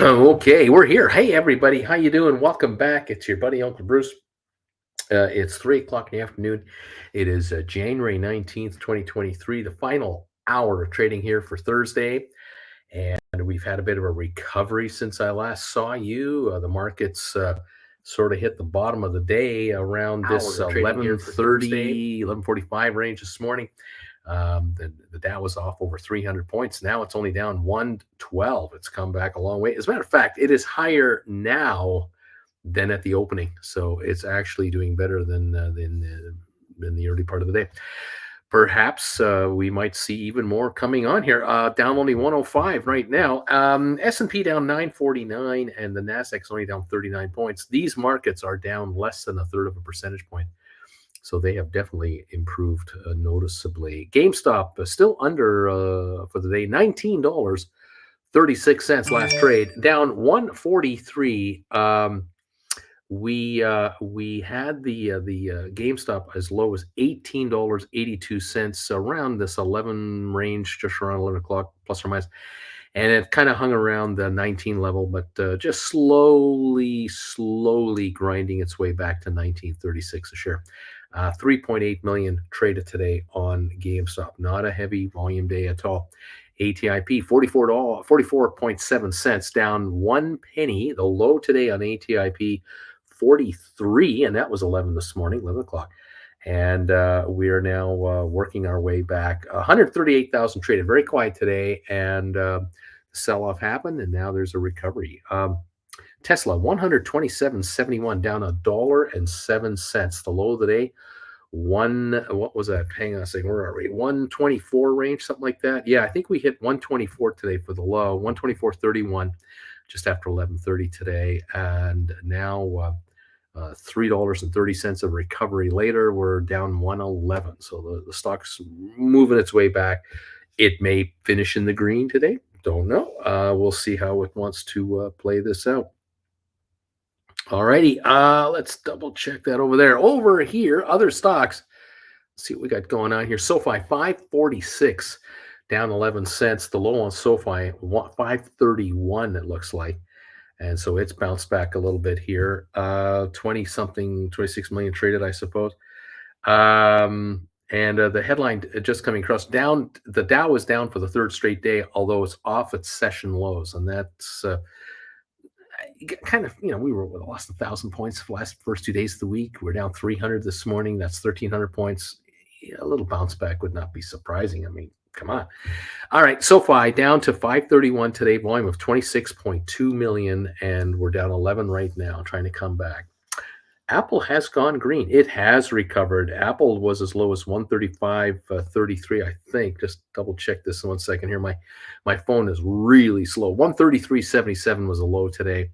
Okay, we're here. Hey, everybody, how you doing? Welcome back. It's your buddy Uncle Bruce. It's 3 o'clock in the afternoon. It is January 19th, 2023, the final hour of trading here for Thursday, and we've had a bit of a recovery since I last saw you. The markets sort of hit the bottom of the day around this Hour of trading here for Thursday. 11:45 range this morning. The Dow was off over 300 points. Now it's only down 112. It's come back a long way. As a matter of fact, it is higher now than at the opening. So it's actually doing better than the early part of the day. Perhaps we might see even more coming on here. Down only 105 right now. S&P down 949, and the Nasdaq's only down 39 points. These markets are down less than a third of a percentage point. So they have definitely improved noticeably. GameStop still under for the day, $19.36 last trade, down 143. We had the GameStop as low as $18.82, around this 11 range, just around 11 o'clock, plus or minus. And it kind of hung around the 19 level, but just slowly grinding its way back to 19.36 a share. 3.8 million traded today on GameStop. Not a heavy volume day at all. ATIP, $44.7, down 1 penny. The low today on ATIP, 43, and that was 11 this morning, 11 o'clock. And we are now working our way back. 138,000 traded, very quiet today, and sell-off happened, and now there's a recovery. Tesla, 127.71, down $1.07. The low of the day, what was that? Hang on a second, where are we? 124 range, something like that. Yeah, I think we hit 124 today for the low, 124.31, just after 11:30 today, and now $3.30 of recovery later. We're down 111, so the stock's moving its way back. It may finish in the green today. Don't know. We'll see how it wants to play this out. Alrighty, let's double check that over there. Over here, other stocks. Let's see what we got going on here. SoFi, 546, down 11 cents. The low on SoFi, 531, it looks like. And so it's bounced back a little bit here. 26 million traded, I suppose. And the headline just coming across, down. The Dow was down for the third straight day, although it's off its session lows, and that's kind of, we lost 1,000 points for the last first 2 days of the week. We're down 300 this morning. That's 1,300 points. A little bounce back would not be surprising. I mean, come on. All right, SoFi down to 531 today, volume of 26.2 million, and we're down 11 right now, trying to come back. Apple has gone green. It has recovered. Apple was as low as 135.33, I think. Just double check this in 1 second here. My phone is really slow. 133.77 was a low today.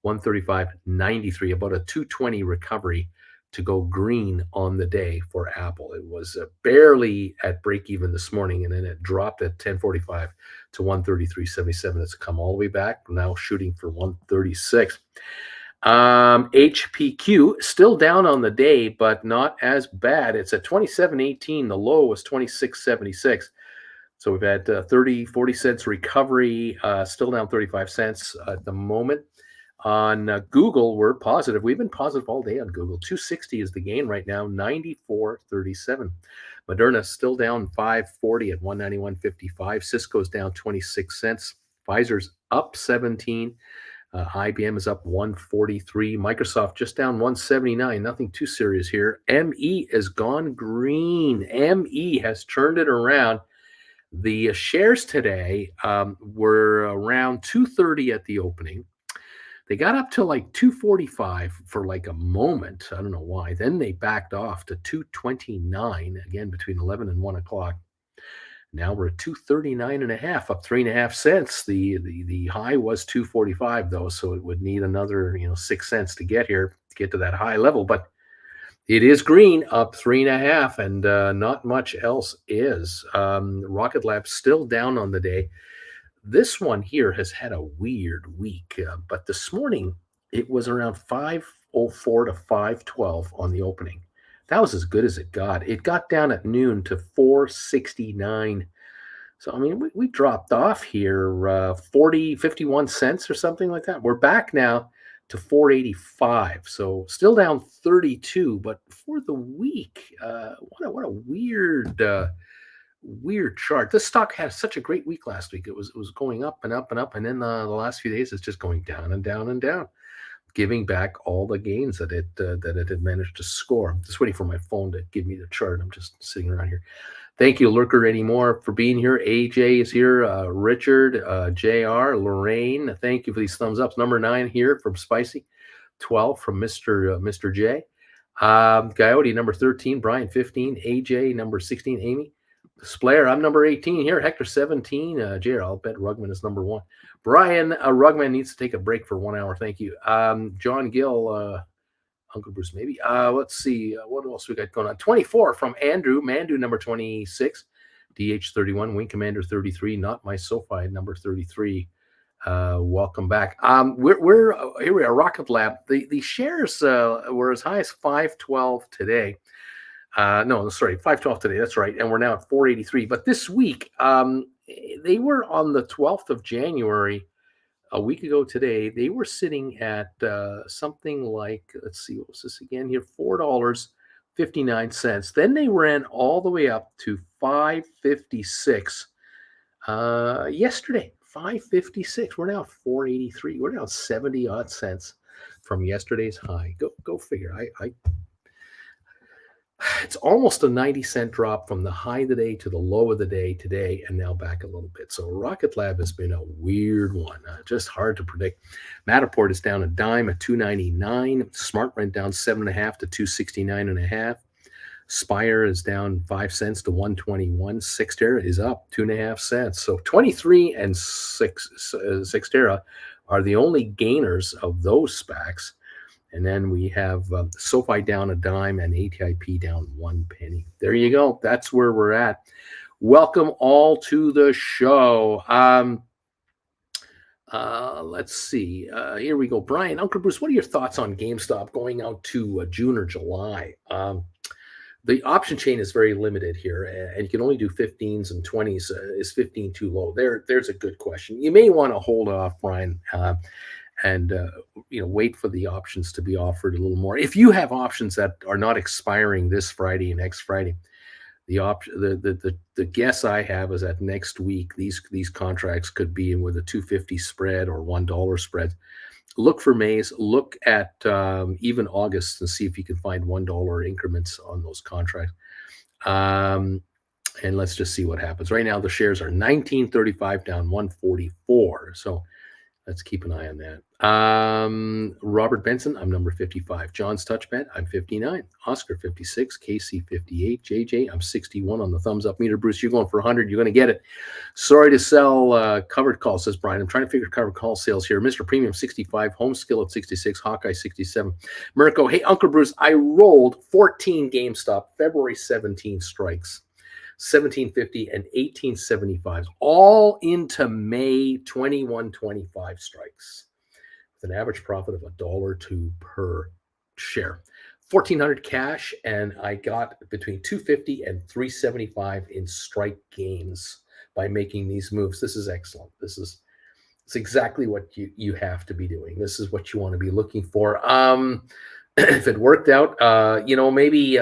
135.93, about a 220 recovery to go green on the day for Apple. It was barely at break even this morning, and then it dropped at 10:45 to 133.77. It's come all the way back, now shooting for 136. HPQ still down on the day, but not as bad. It's at 27.18. The low was 26.76. So we've had 40 cents recovery, still down 35 cents at the moment. On Google, we're positive. We've been positive all day on Google. 260 is the gain right now, 94.37. Moderna still down 5.40 at 191.55. Cisco's down 26 cents. Pfizer's up 17. IBM is up 143. Microsoft just down 179. Nothing too serious here. ME has gone green. ME has turned it around. The shares today were around 230 at the opening. They got up to like 245 for like a moment. I don't know why. Then they backed off to 229, again between 11 and 1 o'clock. Now we're at 239.5, up 3.5 cents. The high was 245 though, so it would need another 6 cents to get here, to get to that high level. But it is green, up 3.5, and not much else is. Rocket Lab still down on the day. This one here has had a weird week, but this morning it was around 504 to 512 on the opening. That was as good as it got. It got down at noon to 469. So, I mean, we dropped off here 51 cents or something like that. We're back now to 485. So still down 32, but for the week, what a weird chart. This stock had such a great week last week. It was going up and up and up, and then the last few days it's just going down and down and down, giving back all the gains that it had managed to score. I'm just waiting for my phone to give me the chart. I'm just sitting around here. Thank you, Lurker anymore, for being here. AJ is here. Richard, JR, Lorraine. Thank you for these thumbs ups. Number 9 here from Spicy. 12 from Mr. J. Coyote, number 13. Brian, 15. AJ, number 16. Amy. Splayer, I'm number 18 here. Hector, 17. JR, I'll bet Rugman is number 1. Brian, Rugman needs to take a break for 1 hour. Thank you. John Gill, Uncle Bruce, maybe. Let's see. What else we got going on? 24 from Andrew. Mandu, number 26. DH 31. Wing Commander 33. Not my SoFi, number 33. Welcome back. We're here we are, Rocket Lab. The shares were as high as 512 today. No, sorry, 512 today. That's right. And we're now at 483. But this week, they were on the 12th of January. A week ago today, they were sitting at something like, let's see, what was this again here? $4.59. Then they ran all the way up to $5.56 yesterday. $5.56. We're now at $4.83. We're down 70 odd cents from yesterday's high. Go figure. It's almost a 90-cent drop from the high of the day to the low of the day today, and now back a little bit. So Rocket Lab has been a weird one, just hard to predict. Matterport is down a dime at $2.99. Smart went down 7.5 to $2.69.5. Spire is down 5 cents to $1.21. Cyxtera is up 2.5 cents. So 23 and Cyxtera are the only gainers of those SPACs. And then we have SoFi down a dime and ATIP down 1 penny. There you go. That's where we're at. Welcome all to the show. Let's see. Here we go. Brian, Uncle Bruce, what are your thoughts on GameStop going out to June or July? The option chain is very limited here, and you can only do 15s and 20s. Is 15 too low? There's a good question. You may want to hold off, Brian, and wait for the options to be offered a little more. If you have options that are not expiring this Friday and next Friday, the guess I have is that next week these contracts could be in with a $2.50 spread or $1 spread. Look for May's. Look at even August and see if you can find $1 increments on those contracts. And let's just see what happens. Right now the shares are 19.35 down 144. So let's keep an eye on that. Robert Benson, I'm number 55. John's Touchbet, I'm 59. Oscar, 56. Casey, 58. JJ, I'm 61 on the thumbs up meter. Bruce, you're going for 100. You're going to get it. Sorry to sell covered calls, says Brian. I'm trying to figure covered call sales here. Mr. Premium, 65. Home Skill at 66. Hawkeye, 67. Mirko, hey, Uncle Bruce, I rolled 14 GameStop February 17 strikes. 1750 and 1875s, all into May 2125 strikes, with an average profit of $1.02 per share. 1,400 cash, and I got between 250 and 375 in strike gains by making these moves. This is excellent. It's exactly what you have to be doing. This is what you want to be looking for. If it worked out, maybe.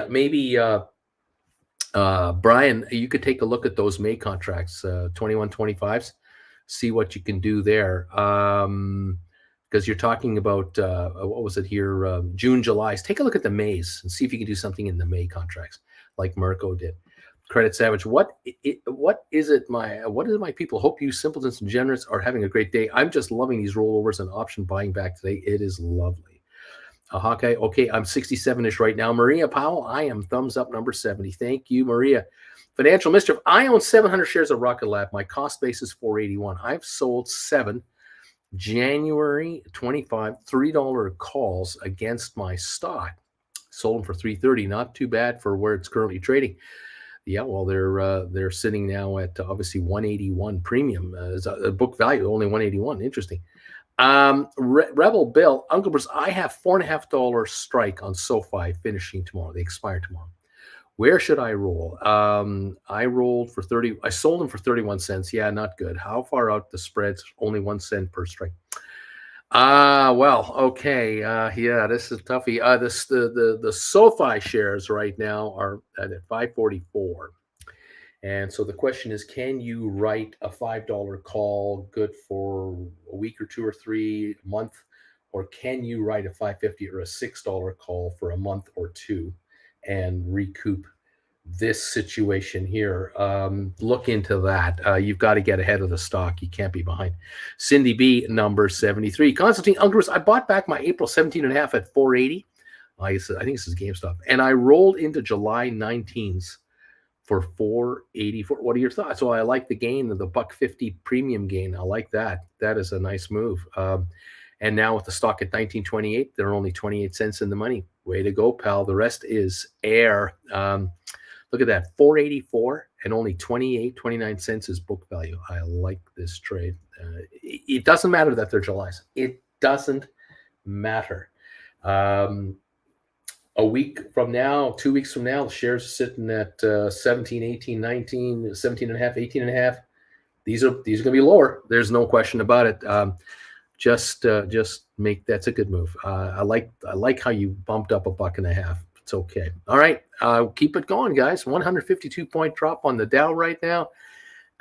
Brian, you could take a look at those May contracts, 2125s, see what you can do there. Because you're talking about, what was it here, June, July's. Take a look at the Mays and see if you can do something in the May contracts like Mirko did. Credit Savage, what is it my people? Hope you simpletons and generous are having a great day. I'm just loving these rollovers and option buying back today. It is lovely. Hawkeye, okay, I'm 67-ish right now. Maria Powell, I am thumbs up number 70. Thank you, Maria. Financial Mischief, I own 700 shares of Rocket Lab. My cost base is $481. I've sold 7 January 25 $3 calls against my stock. Sold them for $330. Not too bad for where it's currently trading. Yeah, well, they're sitting now at obviously 181 premium. A book value only 181. Interesting. Rebel Bill, Uncle Bruce, I have $4.50 strike on SoFi finishing tomorrow. They expire tomorrow. Where should I roll? I rolled for 30. I sold them for 31 cents. Yeah, not good. How far out the spreads? Only 1 cent per strike. Well, okay. Yeah, this is toughy. The SoFi shares right now are at 544. And so the question is, can you write a $5 call good for a week or two or three, a month? Or can you write a 550 or a $6 call for a month or two and recoup this situation here? Look into that. You've got to get ahead of the stock. You can't be behind. Cindy B, number 73. Constantine Ungerus, I bought back my April 17 and a half at 480. I think this is GameStop. And I rolled into July 19s for 484. What are your thoughts? So I like the gain of the $1.50 premium gain. I like that. That is a nice move. And now with the stock at 19.28, they're only 28 cents in the money. Way to go, pal. The rest is air. Look at that, 484 and only 29 cents is book value. I like this trade. It doesn't matter that they're Julys. It doesn't matter. A week from now, 2 weeks from now, the shares are sitting at 17, 18, 19, 17 and a half, 18 and a half. These are going to be lower. There's no question about it. Just make that's a good move. I like how you bumped up $1.50. It's okay. All right, keep it going, guys. 152-point drop on the Dow right now.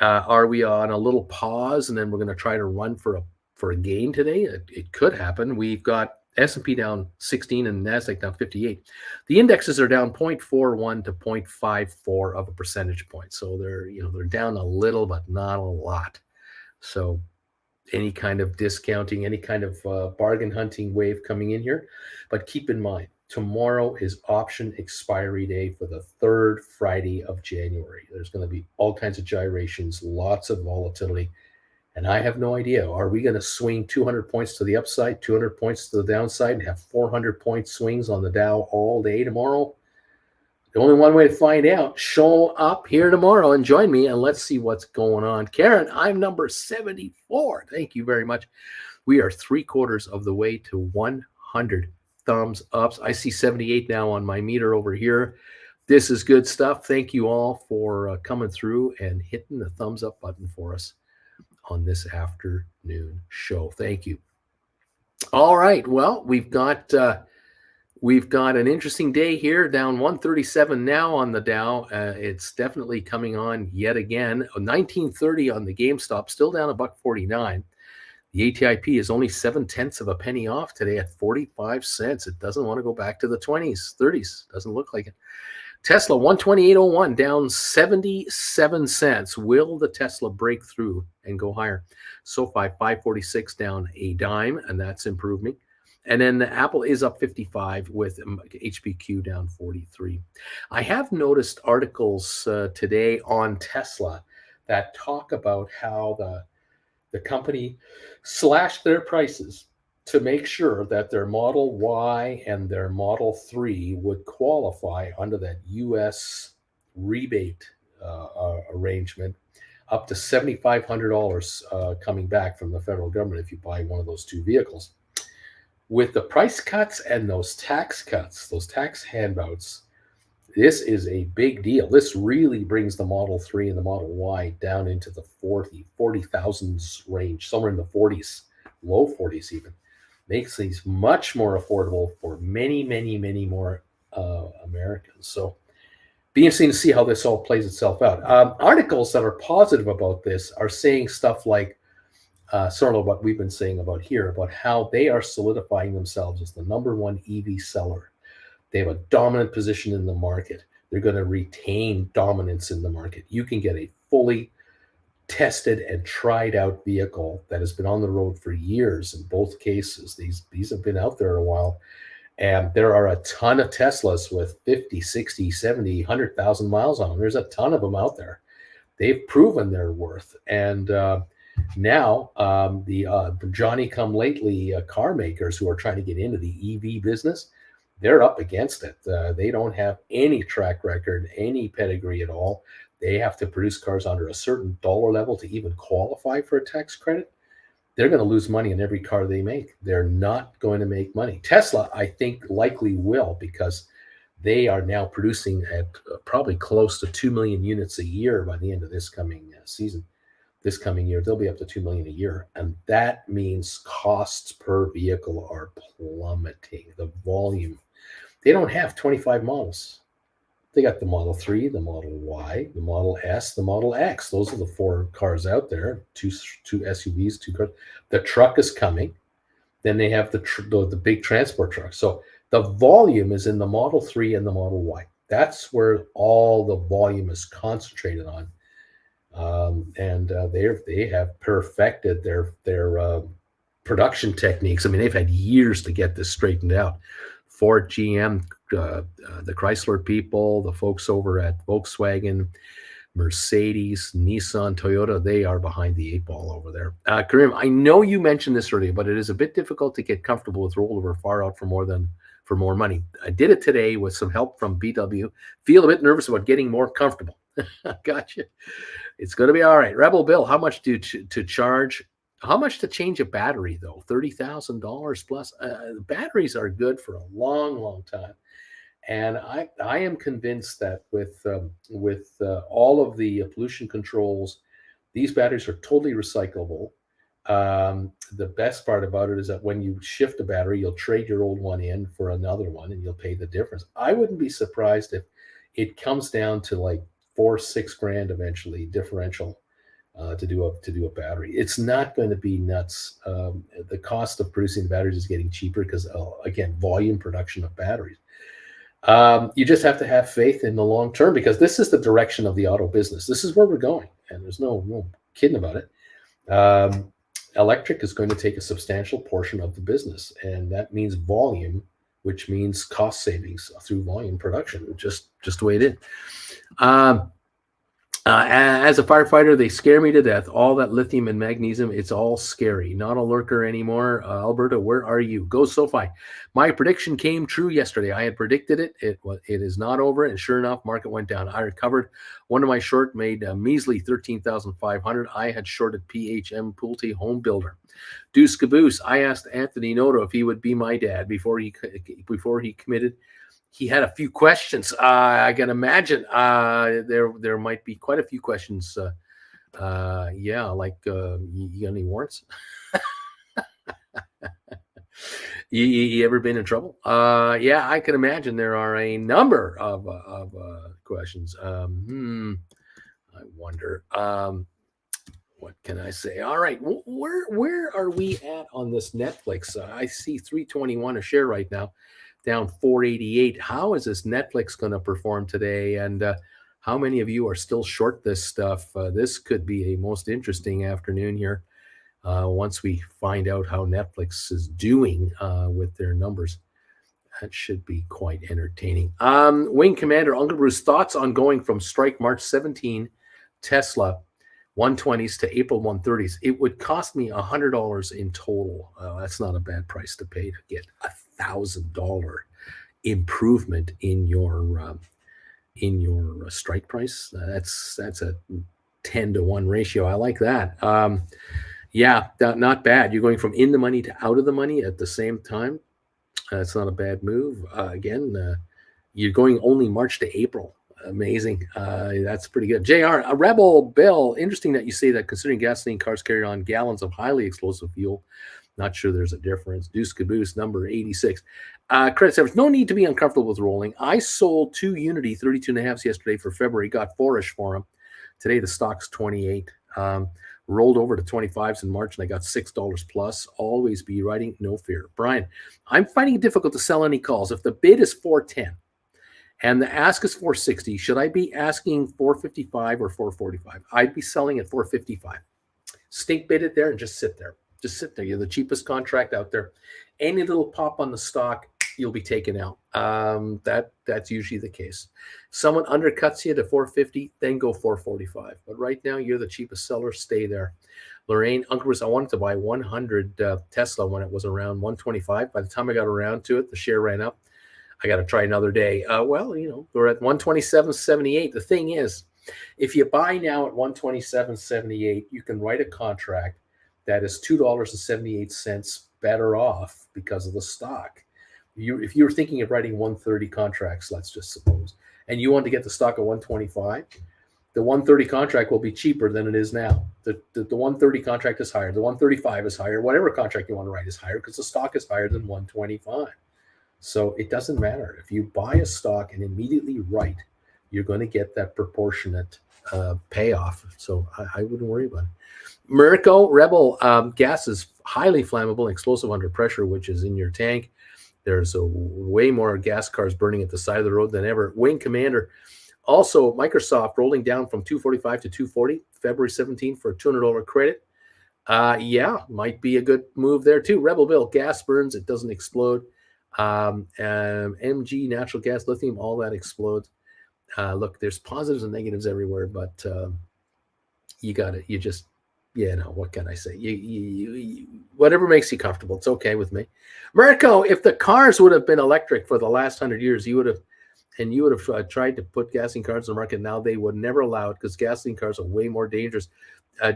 Are we on a little pause, and then we're going to try to run for a gain today? It could happen. We've got S&P down 16 and NASDAQ down 58. The indexes are down 0.41 to 0.54 of a percentage point. So they're down a little, but not a lot. So any kind of discounting, any kind of bargain hunting wave coming in here. But keep in mind, tomorrow is option expiry day for the third Friday of January. There's going to be all kinds of gyrations, lots of volatility. And I have no idea. Are we going to swing 200 points to the upside, 200 points to the downside, and have 400-point swings on the Dow all day tomorrow? The only one way to find out, show up here tomorrow and join me, and let's see what's going on. Karen, I'm number 74. Thank you very much. We are 3/4 of the way to 100 thumbs ups. I see 78 now on my meter over here. This is good stuff. Thank you all for coming through and hitting the thumbs up button for us on this afternoon show. Thank you. All right. Well, we've got an interesting day here, down 137 now on the Dow. It's definitely coming on yet again. 1930 on the GameStop, still down $1.49. The ATIP is only 0.7 of a penny off today at 45 cents. It doesn't want to go back to the 20s, 30s. Doesn't look like it. Tesla 128.01 down 77 cents. Will the Tesla break through and go higher? SoFi 546 down a dime, and that's improving. And then the Apple is up 55 with HPQ down 43. I have noticed articles today on Tesla that talk about how the company slashed their prices to make sure that their Model Y and their Model 3 would qualify under that U.S. rebate arrangement up to $7,500 coming back from the federal government if you buy one of those two vehicles. With the price cuts and those tax cuts, those tax handouts, this is a big deal. This really brings the Model 3 and the Model Y down into the 40,000s range, somewhere in the 40s, low 40s even. Makes these much more affordable for many, many, many more Americans. So be interesting to see how this all plays itself out. Articles that are positive about this are saying stuff like, sort of what we've been saying about here, about how they are solidifying themselves as the #1 EV seller. They have a dominant position in the market. They're going to retain dominance in the market. You can get a fully tested and tried out vehicle that has been on the road for years in both cases. These have been out there a while. And there are a ton of Teslas with 50, 60, 70, 100,000 miles on them. There's a ton of them out there. They've proven their worth. And now the Johnny-come-lately car makers who are trying to get into the EV business, they're up against it. They don't have any track record, any pedigree at all. They have to produce cars under a certain dollar level to even qualify for a tax credit. They're going to lose money in every car they make. They're not going to make money. Tesla, I think, likely will, because they are now producing at probably close to 2 million units a year by the end of this coming season. This coming year, they'll be up to 2 million a year. And that means costs per vehicle are plummeting. The volume, they don't have 25 models. They got the Model 3, the Model Y, the Model S, the Model X. Those are the 4 cars out there, two SUVs, 2 cars. The truck is coming. Then they have the big transport truck. So the volume is in the Model 3 and the Model Y. That's where all the volume is concentrated on. They have perfected their production techniques. I mean, they've had years to get this straightened out. Ford, GM, the Chrysler people, the folks over at Volkswagen, Mercedes, Nissan, Toyota, they are behind the 8 ball over there. Karim, I know you mentioned this earlier, but it is a bit difficult to get comfortable with rollover far out for more money. I did it today with some help from BW. Feel a bit nervous about getting more comfortable. Gotcha. It's going to be all right. Rebel Bill, how much to charge? How much to change a battery, though? $30,000 plus. Batteries are good for a long, long time. And I am convinced that with all of the pollution controls, these batteries are totally recyclable. The best part about it is that when you shift a battery, you'll trade your old one in for another one, and you'll pay the difference. I wouldn't be surprised if it comes down to like $4,000-6,000 eventually differential to do a battery. It's not going to be nuts. The cost of producing batteries is getting cheaper because again, volume production of batteries. You just have to have faith in the long term because this is the direction of the auto business. This is where we're going, and there's no kidding about it. Electric is going to take a substantial portion of the business, and that means volume, which means cost savings through volume production. Just the way it is. As a firefighter, they scare me to death. All that lithium and magnesium, it's all scary. Not a lurker anymore. Alberta, where are you? Go SoFi. My prediction came true yesterday. I had predicted it. It is not over, and sure enough, market went down. I recovered. One of my short made a measly 13,500. I had shorted PHM Pulte Home Builder. Deuce Caboose. I asked Anthony Noto if he would be my dad before he committed. He had a few questions. I can imagine there might be quite a few questions. You got any warrants? you ever been in trouble? Yeah, I can imagine there are a number of questions. I wonder. What can I say? All right, where are we at on this Netflix? I see 321 a share right now. Down 488. How is this Netflix going to perform today? And how many of you are still short this stuff? This could be a most interesting afternoon here once we find out how Netflix is doing with their numbers. That should be quite entertaining. Wing Commander Uncle Bruce, thoughts on going from strike March 17 Tesla 120s to April 130s. It would cost me $100 in total. That's not a bad price to pay to get $1,000 improvement in your strike price. That's a 10-to-1 ratio. I like that. Not bad. You're going from in the money to out of the money at the same time. That's not a bad move. You're going only March to April. Amazing. That's pretty good. JR, a Rebel Bill. Interesting that you say that considering gasoline cars carry on gallons of highly explosive fuel. Not sure there's a difference. Deuce Caboose, number 86. Credit service. No need to be uncomfortable with rolling. I sold 2 Unity 32.5s yesterday for February. Got 4-ish for them. Today the stock's 28. Rolled over to 25s in March and I got $6 plus. Always be writing, no fear. Brian, I'm finding it difficult to sell any calls. If the bid is 410 and the ask is 460, should I be asking 455 or 445? I'd be selling at 455. Stink bid it there and just sit there. Just sit there. You're the cheapest contract out there. Any little pop on the stock, you'll be taken out. That's usually the case. Someone undercuts you to 450, then go 445. But right now, you're the cheapest seller. Stay there. Lorraine, Uncle Bruce, I wanted to buy 100 Tesla when it was around 125. By the time I got around to it, the share ran up. I got to try another day. We're at 127.78. The thing is, if you buy now at 127.78, you can write a contract that is $2.78 better off because of the stock. If you're thinking of writing 130 contracts, let's just suppose, and you want to get the stock at 125, the 130 contract will be cheaper than it is now. The 130 contract is higher. The 135 is higher. Whatever contract you want to write is higher because the stock is higher than 125. So it doesn't matter. If you buy a stock and immediately write, you're going to get that proportionate payoff. So I wouldn't worry about it. Mirko Rebel, gas is highly flammable and explosive under pressure, which is in your tank. There's way more gas cars burning at the side of the road than ever. Wing Commander, also Microsoft rolling down from 245 to 240, February 17th for a $200 credit. Yeah, might be a good move there too. Rebel Bill, gas burns, it doesn't explode. MG, natural gas, lithium, all that explodes. Look, there's positives and negatives everywhere, but you got it. You just, what can I say? You whatever makes you comfortable. It's okay with me. Mirko, if the cars would have been electric for the last 100 years, you would have tried to put gasoline cars in the market. Now they would never allow it because gasoline cars are way more dangerous.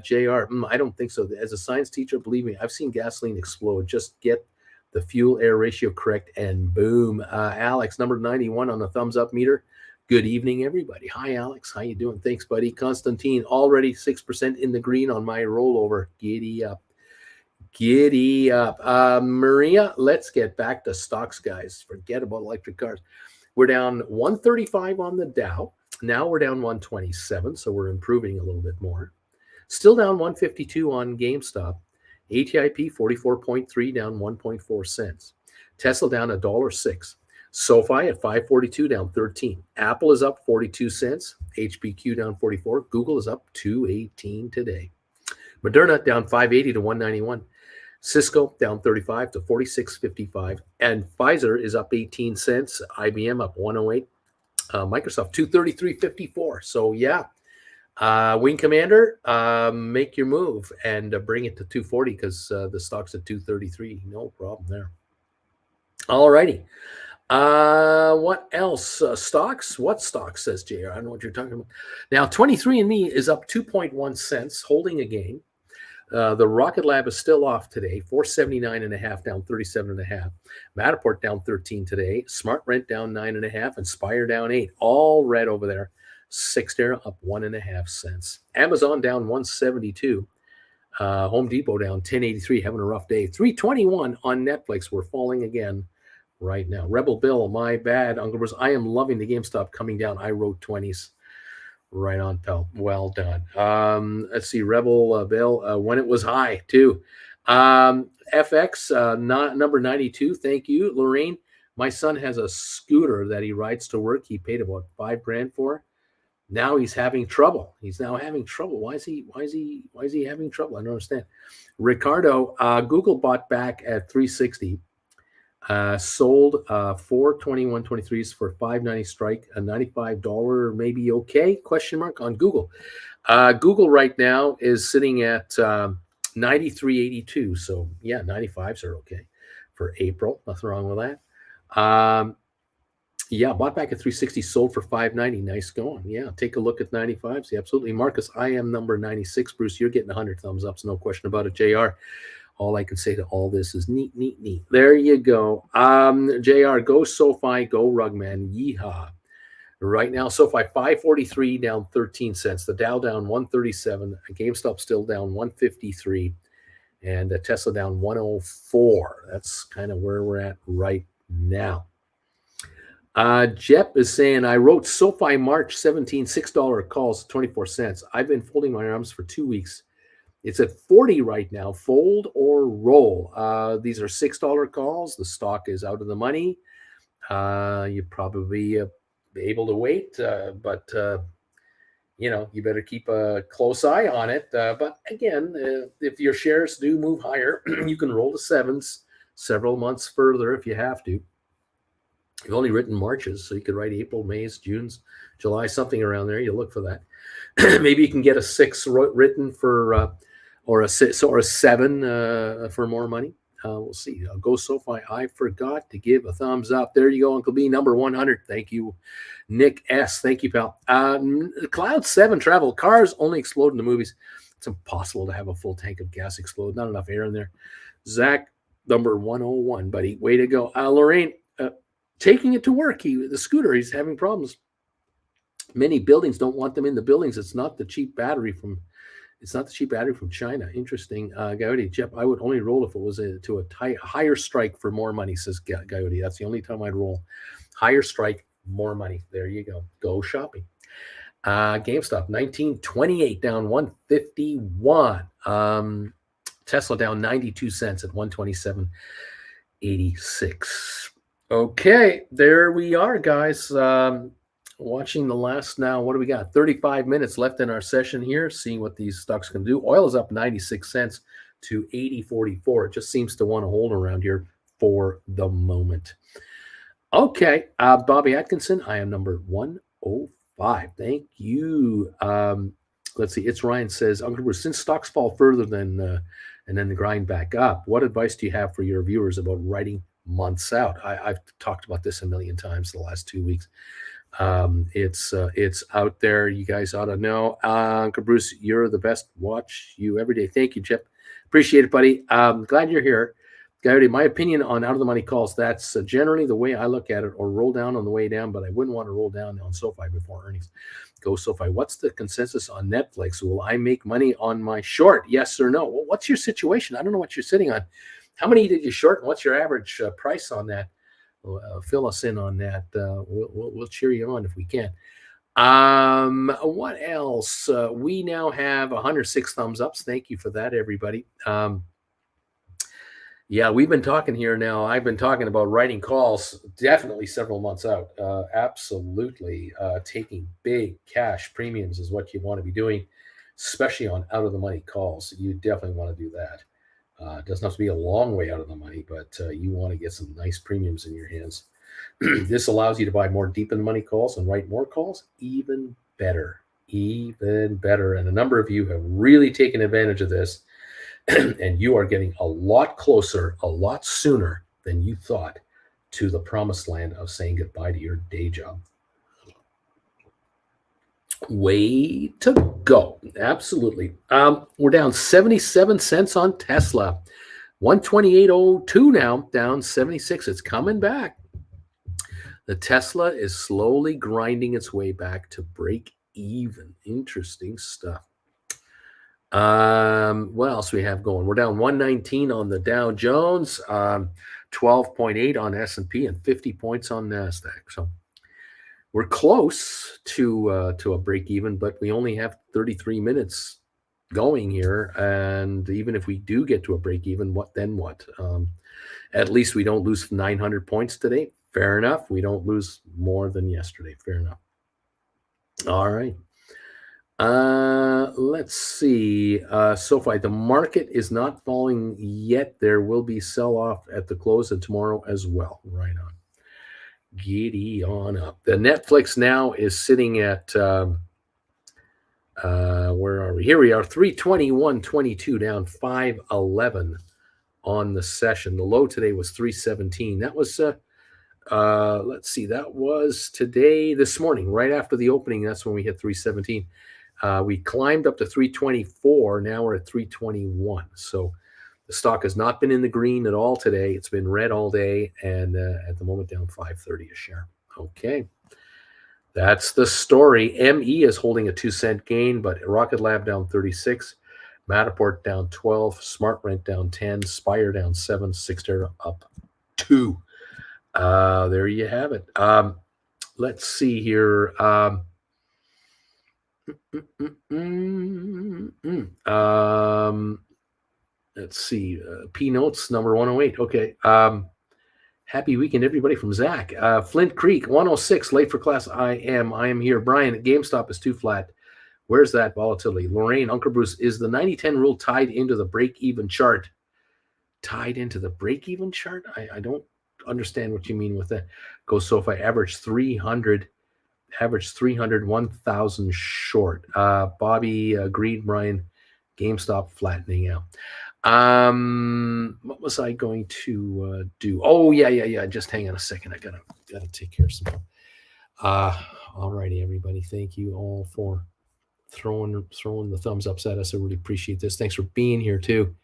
JR, I don't think so. As a science teacher, believe me, I've seen gasoline explode. Just get the fuel air ratio correct and boom. Alex, number 91 on the thumbs up meter. Good evening, everybody. Hi, Alex. How you doing? Thanks, buddy. Constantine, already 6% in the green on my rollover. Giddy up. Giddy up. Maria, let's get back to stocks, guys. Forget about electric cars. We're down 135 on the Dow. Now we're down 127, so we're improving a little bit more. Still down 152 on GameStop. ATIP 44.3, down 1.4 cents. Tesla down $1.06. SoFi at 542, down 13. Apple is up 42 cents. HPQ down 44. Google is up 218 today. Moderna down 580 to 191. Cisco down 35 to 46.55. And Pfizer is up 18 cents. IBM up 108. Microsoft 233.54. So yeah, Wing Commander, make your move and bring it to 240 because the stock's at 233. No problem there. All righty. What else? Stocks? What stocks, says JR? I don't know what you're talking about. Now, 23andMe is up 2.1 cents, holding a gain. The Rocket Lab is still off today, 479.5, down 37.5. Matterport down 13 today. Smart Rent down 9.5, and Spire down 8. All red over there. Cyxtera up 1.5 cents. Amazon down 172. Home Depot down 1083, having a rough day. 321 on Netflix. We're falling again right now. Rebel Bill, my bad, Uncle Bruce. I am loving the GameStop coming down. I wrote 20s. Right on, pal. Well done. Let's see. Rebel Bill, when it was high, too. FX, number 92. Thank you. Lorraine, my son has a scooter that he rides to work. He paid about $5,000 for. Now he's having trouble. He's now having trouble. Why is he having trouble? I don't understand. Ricardo, Google bought back at 360. Sold 421.23s for $5.90 strike, a $95 maybe okay question mark on Google. Google right now is sitting at 93.82. So yeah, 95s are okay for April. Nothing wrong with that. Yeah, bought back at 360, sold for $5.90. Nice going. Yeah, take a look at 95s. Yeah, absolutely. Marcus, I am number 96. Bruce, you're getting 100 thumbs ups. No question about it. JR. All I can say to all this is neat, neat, neat. There you go. JR, go SoFi, go Rugman. Yeehaw. Right now, SoFi 543 down 13 cents. The Dow down 137. GameStop still down 153. And Tesla down 104. That's kind of where we're at right now. Jep is saying, I wrote SoFi March 17, $6 calls, 24 cents. I've been folding my arms for 2 weeks. It's at 40 right now. Fold or roll. These are $6 calls. The stock is out of the money. You probably be able to wait, but you better keep a close eye on it. But again, if your shares do move higher, you can roll to sevens several months further if you have to. You've only written Marches, so you could write April, May's, June's, July, something around there. You look for that. Maybe you can get a 6 written for. Or a 6 or a 7 for more money. We'll see. Go SoFi. I forgot to give a thumbs up. There you go, Uncle B. Number 100. Thank you. Nick S. Thank you, pal. Cloud 7 travel. Cars only explode in the movies. It's impossible to have a full tank of gas explode. Not enough air in there. Zach, number 101, buddy. Way to go. Lorraine, taking it to work. The scooter, he's having problems. Many buildings don't want them in the buildings. It's not the cheap battery from China. Interesting. Gaudy, Jeff, I would only roll if it was to a higher strike for more money, says Gaudy. That's the only time I'd roll. Higher strike, more money. There you go. Go shopping. GameStop, 1928 down 151. Tesla down 92 cents at 127.86. Okay, there we are, guys. Watching the last now, what do we got? 35 minutes left in our session here, seeing what these stocks can do. Oil is up 96 cents to 80.44. It just seems to want to hold around here for the moment. Okay, Bobby Atkinson, I am number 105. Thank you. Let's see. It's Ryan says, Uncle Bruce, since stocks fall further than and then the grind back up, what advice do you have for your viewers about writing months out? I've talked about this a million times the last 2 weeks. It's out there. You guys ought to know. Uncle Bruce, you're the best. Watch you every day. Thank you, Chip. Appreciate it, buddy. Glad you're here. Gary, my opinion on out of the money calls, that's generally the way I look at it, or roll down on the way down, but I wouldn't want to roll down on SoFi before earnings. Go SoFi. What's the consensus on Netflix? Will I make money on my short? Yes or no? Well, what's your situation? I don't know what you're sitting on. How many did you short? And what's your average price on that? Fill us in on that. We'll cheer you on if we can. What else? We now have 106 thumbs ups. Thank you for that, everybody. Yeah, we've been talking here now. I've been talking about writing calls definitely several months out. Absolutely. Taking big cash premiums is what you want to be doing, especially on out of the money calls. You definitely want to do that. It doesn't have to be a long way out of the money, but you want to get some nice premiums in your hands. This allows you to buy more deep in the money calls and write more calls. Even better. And a number of you have really taken advantage of this. And you are getting a lot closer, a lot sooner than you thought to the promised land of saying goodbye to your day job. Way to go. Absolutely. We're down 77 cents on Tesla. 128.02 now, down 76. It's coming back. The Tesla is slowly grinding its way back to break even. Interesting stuff. What else we have going? We're down 119 on the Dow Jones, 12.8 on S&P, and 50 points on NASDAQ. So we're close to a break even, but we only have 33 minutes going here. And even if we do get to a break even, what? At least we don't lose 900 points today. Fair enough. We don't lose more than yesterday. Fair enough. All right. Let's see. SoFi, the market is not falling yet. There will be sell-off at the close of tomorrow as well. Right on. Giddy on up. The Netflix now is sitting at, where are we? Here we are, 321.22, down 5.11 on the session. The low today was 317. That was, let's see, that was this morning, right after the opening. That's when we hit 317. We climbed up to 324. Now we're at 321. So the stock has not been in the green at all today. It's been red all day, and at the moment down 5.30 a share. Okay, that's the story. ME is holding a 2-cent gain, but Rocket Lab down 36, Matterport down 12, SmartRent down 10, Spire down 7, Cyxtera up 2. There you have it. Let's see here. Let's see. P Notes number 108. Okay. Happy weekend, everybody, from Zach. Flint Creek 106, late for class. I am here. Brian, GameStop is too flat. Where's that volatility? Lorraine, Uncle Bruce, is the 90-10 rule tied into the break-even chart? Tied into the break-even chart? I don't understand what you mean with that. Go SoFi, average 300, 1,000 short. Bobby agreed, Brian. GameStop flattening out. What was I going to do? Oh, yeah. Just hang on a second. I gotta take care of something. All righty, everybody. Thank you all for throwing the thumbs ups at us. I really appreciate this. Thanks for being here too.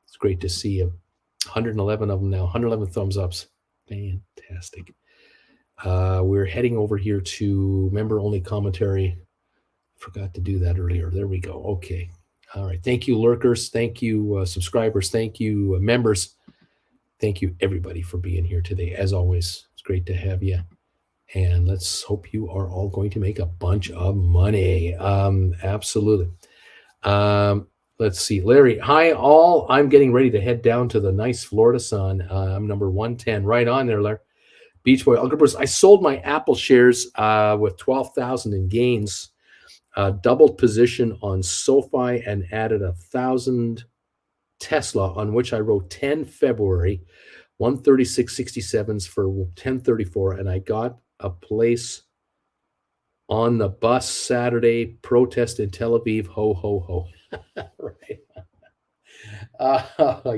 It's great to see you. 111 of them now. 111 thumbs ups. Fantastic. We're heading over here to member-only commentary. Forgot to do that earlier. There we go. Okay. All right. Thank you, lurkers. Thank you, subscribers. Thank you, members. Thank you, everybody, for being here today. As always, it's great to have you. And let's hope you are all going to make a bunch of money. Absolutely. Let's see. Larry, hi, all. I'm getting ready to head down to the nice Florida sun. I'm number 110. Right on there, Larry. Beach Boy. Uncle Bruce, I sold my Apple shares with 12,000 in gains. Doubled position on SoFi and added 1,000 Tesla, on which I wrote 10 February, 136.67s for 1034, and I got a place on the bus Saturday. Protest in Tel Aviv. Ho, ho, ho. Right.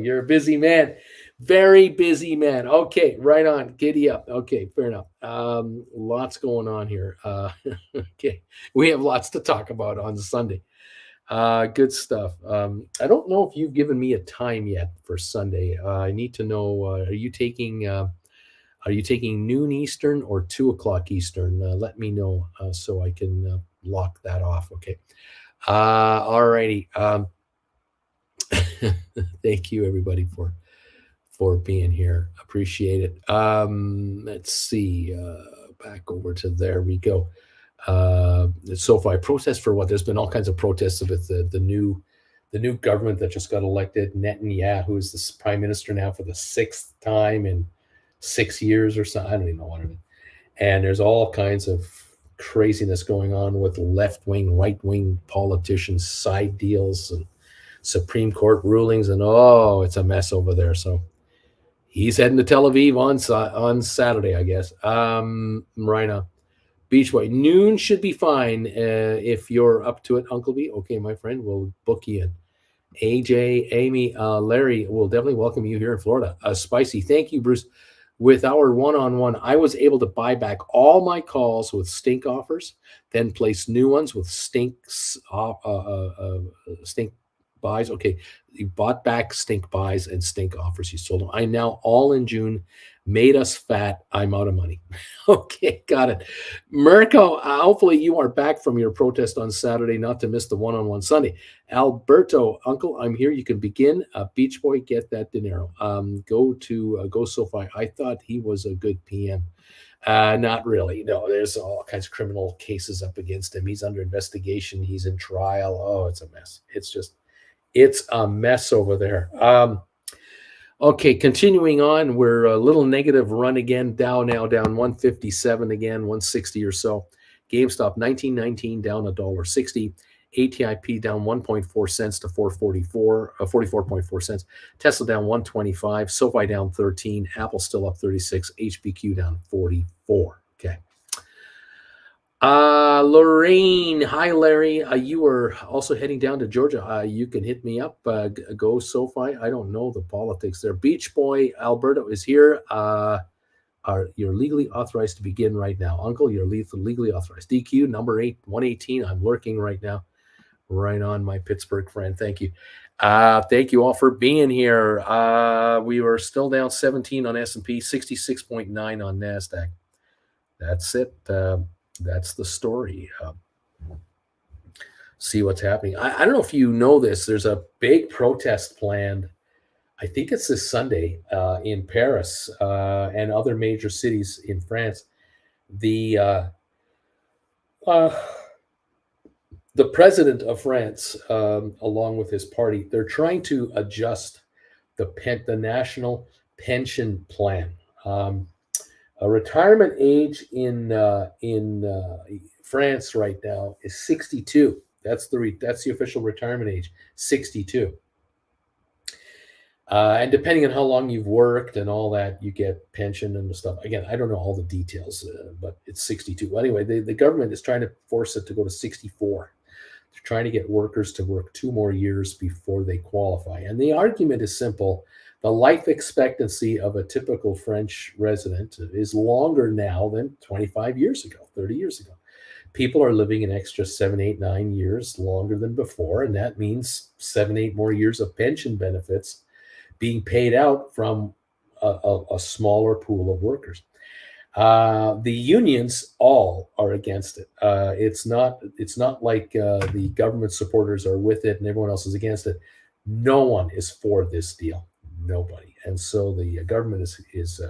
You're a busy man. Very busy man. Okay, right on. Giddy up. Okay, fair enough. Lots going on here. Okay, we have lots to talk about on Sunday. Good stuff. I don't know if you've given me a time yet for Sunday. I need to know. Are you taking noon Eastern or 2:00 Eastern? Let me know so I can lock that off. Okay. All righty. Thank you, everybody, for being here. Appreciate it. Let's see. Back over to there we go. SoFi protest for what? There's been all kinds of protests with the new government that just got elected. Netanyahu is the prime minister now for the 6th time in 6 years or so. I don't even know what it is. And there's all kinds of craziness going on with left-wing, right-wing politicians, side deals, and Supreme Court rulings, and it's a mess over there. So he's heading to Tel Aviv on Saturday, I guess. Right now. Beach Boy, noon should be fine if you're up to it, Uncle B. Okay, my friend, we'll book you in. AJ, Amy, Larry, will definitely welcome you here in Florida. Spicy, thank you, Bruce. With our one-on-one, I was able to buy back all my calls with stink offers, then place new ones with stink buys. Okay, you bought back stink buys and stink offers. You sold them. I now all in June made us fat. I'm out of money. Okay, got it. Mirko, hopefully you are back from your protest on Saturday, not to miss the one-on-one Sunday. Alberto, Uncle, I'm here. You can begin. Beach Boy, get that dinero. Go SoFi. I thought he was a good PM. Not really. No, there's all kinds of criminal cases up against him. He's under investigation. He's in trial. Oh, it's a mess. It's a mess over there. Okay, continuing on, we're a little negative run again. Dow now down 157 again, 160 or so. GameStop 1919 down $1.60. ATIP down 1.4 cents to 44.4 cents. Tesla down 125. SoFi down 13. Apple still up 36. HBQ down 44. Okay. Lorraine, hi Larry. You are also heading down to Georgia. You can hit me up. Go SoFi. I don't know the politics there. Beach Boy, Alberto is here. You're legally authorized to begin right now. Uncle, you're legally authorized. DQ number 118. I'm lurking right now. Right on, my Pittsburgh friend. Thank you. Thank you all for being here. We were still down 17 on S&P, 66.9 on NASDAQ. That's it. That's the story. See what's happening. I don't know if you know this. There's a big protest planned. I think it's this Sunday in Paris and other major cities in France. The president of France, along with his party, they're trying to adjust the national pension plan. A retirement age in France right now is 62. That's the official retirement age, 62. And depending on how long you've worked and all that, you get pension and stuff. Again, I don't know all the details, but it's 62. Well, anyway, the government is trying to force it to go to 64. They're trying to get workers to work 2 more years before they qualify. And the argument is simple. The life expectancy of a typical French resident is longer now than 25 years ago, 30 years ago. People are living an extra 7, 8, 9 years longer than before, and that means 7, 8 more years of pension benefits being paid out from a smaller pool of workers. The unions all are against it. It's not like the government supporters are with it and everyone else is against it. No one is for this deal. Nobody. And so the government is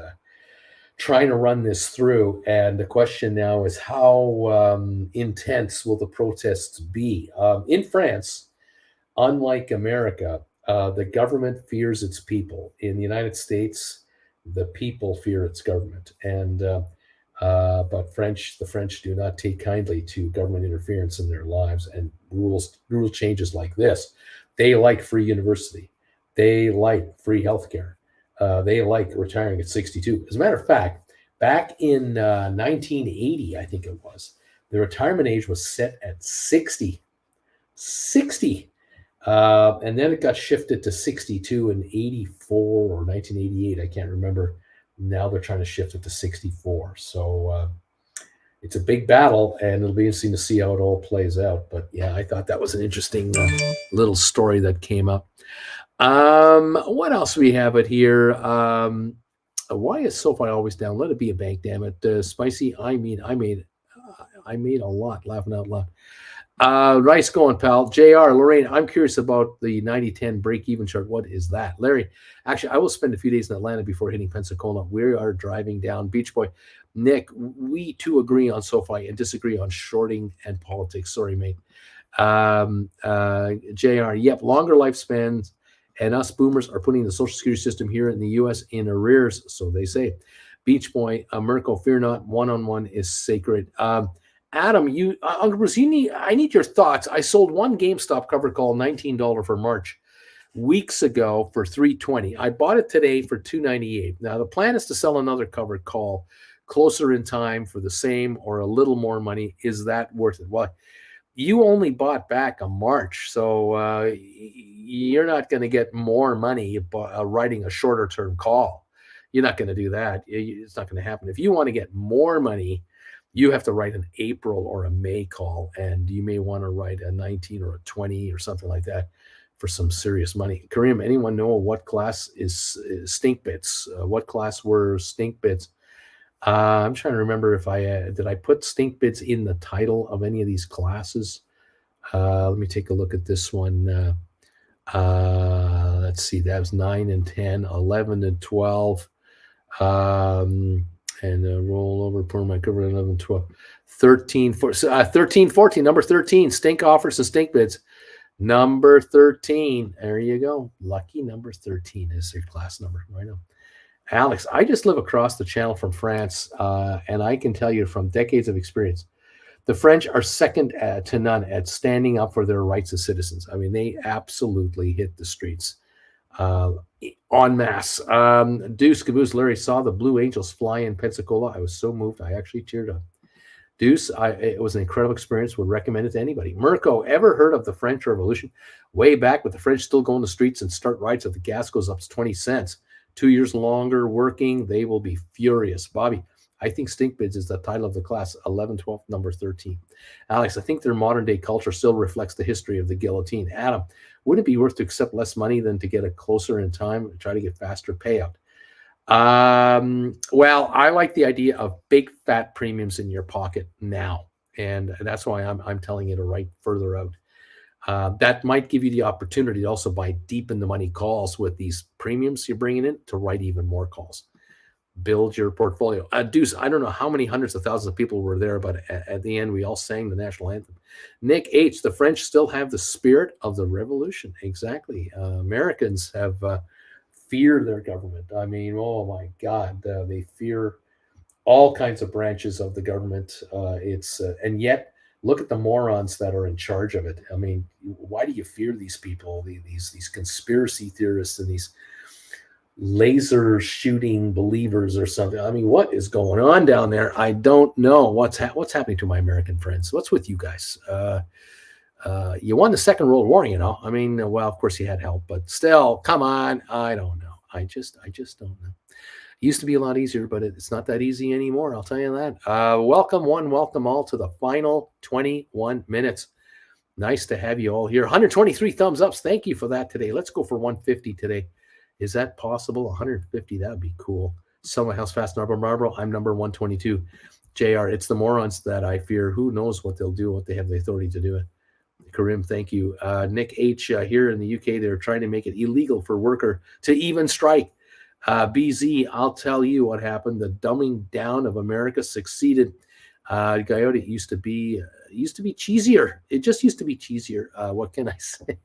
trying to run this through. And the question now is how intense will the protests be? In France, unlike America, the government fears its people. In the United States, the people fear its government. And but the French do not take kindly to government interference in their lives and rule changes like this. They like free university. They like free healthcare. They like retiring at 62. As a matter of fact, back in 1980, I think it was, the retirement age was set at 60. 60. And then it got shifted to 62 in 84 or 1988. I can't remember. Now they're trying to shift it to 64. So it's a big battle, and it'll be interesting to see how it all plays out. But yeah, I thought that was an interesting little story that came up. What else we have it here? Why is SoFi always down? Let it be a bank, damn it. Spicy. I made a lot, laughing out loud. Rice going, pal. JR, Lorraine, I'm curious about the 90-10 break-even chart. What is that? Larry, actually, I will spend a few days in Atlanta before hitting Pensacola. We are driving down. Beach Boy. Nick, we too agree on SoFi and disagree on shorting and politics. Sorry, mate. JR, yep, longer lifespans, and us boomers are putting the Social Security system here in the U.S. in arrears, so they say. Beach Boy, Mirko, fear not, one-on-one is sacred. Adam, Uncle Bruce, I need your thoughts. I sold one GameStop covered call, $19 for March, weeks ago for $320. I bought it today for $298. Now the plan is to sell another covered call closer in time for the same or a little more money. Is that worth it? Well, you only bought back a March, so you're not going to get more money writing a shorter term call. You're not going to do that. It's not going to happen. If you want to get more money, you have to write an April or a May call, and you may want to write a 19 or a 20 or something like that for some serious money. Kareem, anyone know what class is stink bits? What class were stink bits? I'm trying to remember if did I put stink bits in the title of any of these classes? Let me take a look at this one. Let's see, that was 9 and 10, 11 and 12. And roll over, put my cover 11, 12, 13, 13, 14, number 13, stink offers and stink bids. Number 13, there you go. Lucky number 13 is their class number. I know. Alex, I just live across the channel from France, and I can tell you from decades of experience, the French are second to none at standing up for their rights as citizens. I mean, they absolutely hit the streets en masse. Deuce Caboose, Larry saw the Blue Angels fly in Pensacola. I was so moved. I actually teared up. Deuce, it was an incredible experience. Would recommend it to anybody. Mirko, ever heard of the French Revolution? Way back with the French still going the streets and start riots if the gas goes up to 20 cents. 2 years longer working, they will be furious. Bobby, I think stink bids is the title of the class, 11, 12, number 13. Alex, I think their modern day culture still reflects the history of the guillotine. Adam, would it be worth to accept less money than to get a closer in time and try to get faster payout? Well, I like the idea of big fat premiums in your pocket now. And that's why I'm telling you to write further out. That might give you the opportunity to also buy deep in the money calls with these premiums you're bringing in to write even more calls. Build your portfolio. Deuce, I don't know how many hundreds of thousands of people were there, but at the end, we all sang the national anthem. Nick H., the French still have the spirit of the revolution. Exactly. Americans have feared their government. I mean, oh my God, they fear all kinds of branches of the government. And yet, look at the morons that are in charge of it. I mean, why do you fear these people, these conspiracy theorists and these laser shooting believers or something? I mean, what is going on down there? I don't know what's happening to my American friends. What's with you guys? You won the Second World War, you know. I mean, well, of course you had help, but still, come on. I don't know. I just don't know. It used to be a lot easier, but it's not that easy anymore. I'll tell you that. Welcome one, welcome all to the final 21 minutes. Nice to have you all here. 123 thumbs ups. Thank you for that today. Let's go for 150 today. Is that possible? 150, that would be cool. Summer House Fast Marlboro. I'm number 122. JR, it's the morons that I fear. Who knows what they'll do, what they have the authority to do it. Karim, thank you. Nick H, here in the UK, they're trying to make it illegal for worker to even strike. BZ, I'll tell you what happened. The dumbing down of America succeeded. Coyote used to be cheesier. It just used to be cheesier. What can I say?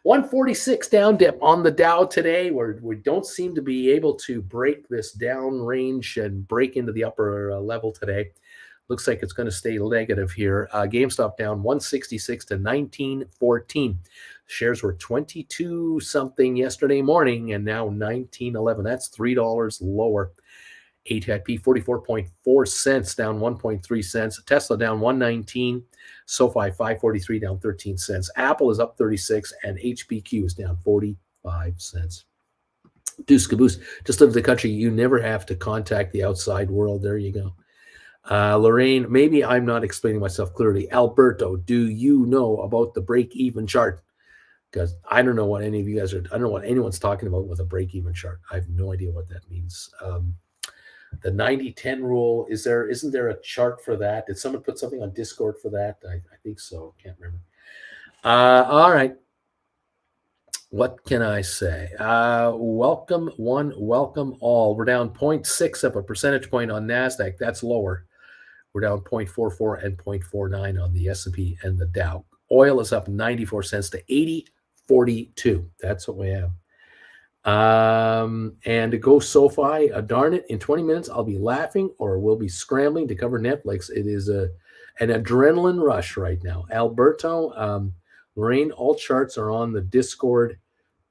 146 down dip on the Dow today, where we don't seem to be able to break this down range and break into the upper level today. Looks like it's going to stay negative here. GameStop down 166 to 1914. Shares were 22 something yesterday morning and now 19.11. That's $3 lower. ATIP 44.4 cents, down 1.3 cents. Tesla down 119. SoFi 543, down 13 cents. Apple is up 36, and HPQ is down 45 cents. Deuce caboose. Just live in the country. You never have to contact the outside world. There you go. Lorraine, maybe I'm not explaining myself clearly. Alberto, do you know about the break-even chart? Because I don't know what any of you guys are. I don't know what anyone's talking about with a break-even chart. I have no idea what that means. The 90-10 rule, isn't there a chart for that? Did someone put something on Discord for that? I think so. Can't remember. All right. What can I say? Welcome one, welcome all. We're down 0.6 of a percentage point on NASDAQ. That's lower. We're down 0.44 and 0.49 on the S&P and the Dow. Oil is up 94 cents to 80.42. That's what we have. And to go SoFi, darn it, in 20 minutes, I'll be laughing or we'll be scrambling to cover Netflix. It is an adrenaline rush right now. Alberto, Lorraine, all charts are on the Discord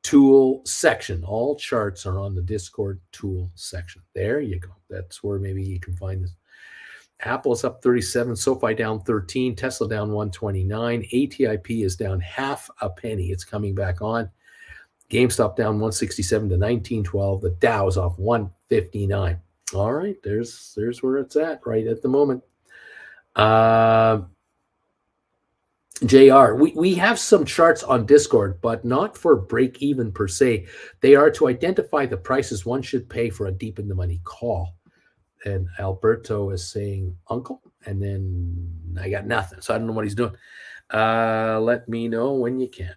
tool section. All charts are on the Discord tool section. There you go. That's where maybe you can find this. Apple is up 37, SoFi down 13, Tesla down 129, ATIP is down half a penny. It's coming back on. GameStop down 167 to 1912. The Dow is off 159. All right, there's where it's at right at the moment. JR, we have some charts on Discord, but not for break even per se. They are to identify the prices one should pay for a deep in the money call. And Alberto is saying uncle, and then I got nothing, so I don't know what he's doing. Let me know when you can.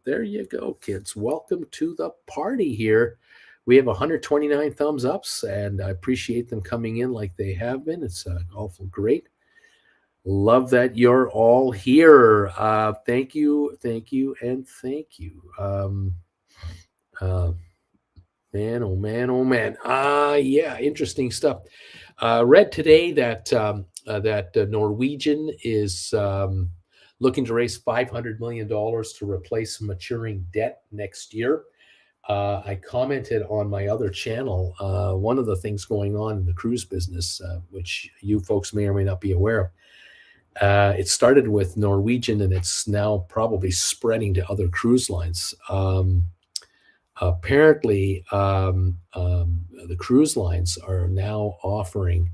There you go, kids. Welcome to the party here. We have 129 thumbs ups, and I appreciate them coming in like they have been. It's awful great. Love that you're all here. Thank you, and thank you. Man, oh man, oh man. Yeah, interesting stuff. Read today that Norwegian is looking to raise $500 million to replace maturing debt next year. I commented on my other channel, one of the things going on in the cruise business, which you folks may or may not be aware of. It started with Norwegian, and it's now probably spreading to other cruise lines. Apparently, the cruise lines are now offering,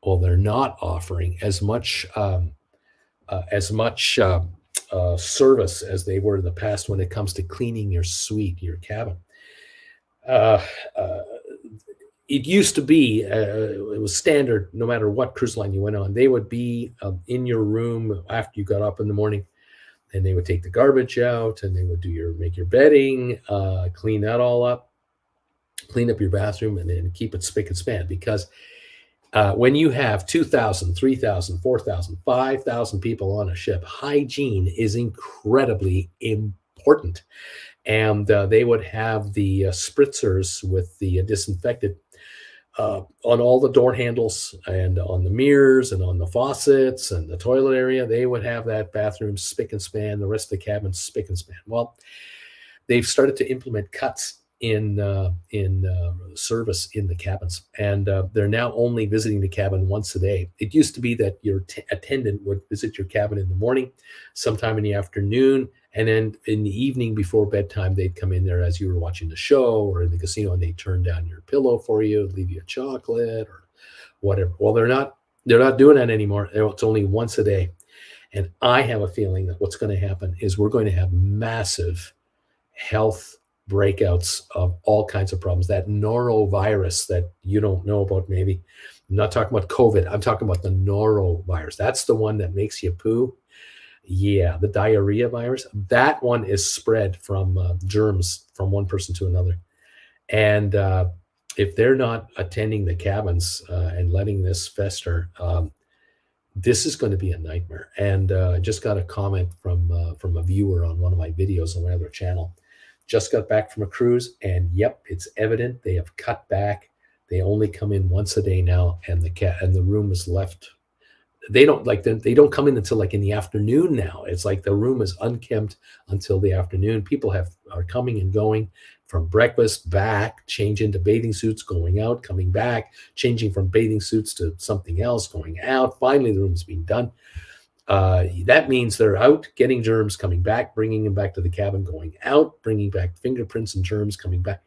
well, they're not offering as much service as they were in the past when it comes to cleaning your suite, your cabin. It used to be, it was standard, no matter what cruise line you went on, they would be in your room after you got up in the morning, and they would take the garbage out, and they would make your bedding, clean that all up, clean up your bathroom, and then keep it spick and span. Because when you have 2,000, 3,000, 4,000, 5,000 people on a ship, hygiene is incredibly important. And they would have the spritzers with the disinfectant on all the door handles and on the mirrors and on the faucets and the toilet area. They would have that bathroom spick and span, the rest of the cabin spick and span. Well, they've started to implement cuts in service in the cabins, and they're now only visiting the cabin once a day. It used to be that your attendant would visit your cabin in the morning, sometime in the afternoon, and then in the evening before bedtime, they'd come in there as you were watching the show or in the casino, and they'd turn down your pillow for you, leave you a chocolate or whatever. Well, they're not doing that anymore. It's only once a day. And I have a feeling that what's going to happen is we're going to have massive health breakouts of all kinds of problems. That norovirus that you don't know about, maybe. I'm not talking about COVID. I'm talking about the norovirus. That's the one that makes you poo. Yeah, the diarrhea virus. That one is spread from germs from one person to another. And if they're not attending the cabins and letting this fester, this is going to be a nightmare. And I just got a comment from a viewer on one of my videos on my other channel. Just got back from a cruise, and yep, it's evident they have cut back. They only come in once a day now, and the room is left. They don't come in until like in the afternoon now. It's like the room is unkempt until the afternoon. People are coming and going from breakfast back, change into bathing suits, going out, coming back, changing from bathing suits to something else, going out. Finally, the room's being done. That means they're out getting germs, coming back, bringing them back to the cabin, going out, bringing back fingerprints and germs, coming back.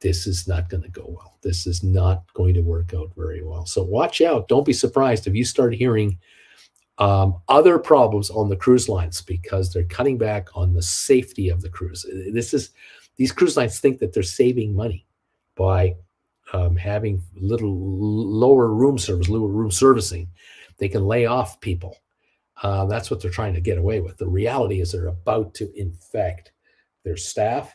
This is not going to go well. This is not going to work out very well. So watch out. Don't be surprised if you start hearing other problems on the cruise lines, because they're cutting back on the safety of the cruise. These cruise lines think that they're saving money by having lower room servicing. They can lay off people. That's what they're trying to get away with. The reality is they're about to infect their staff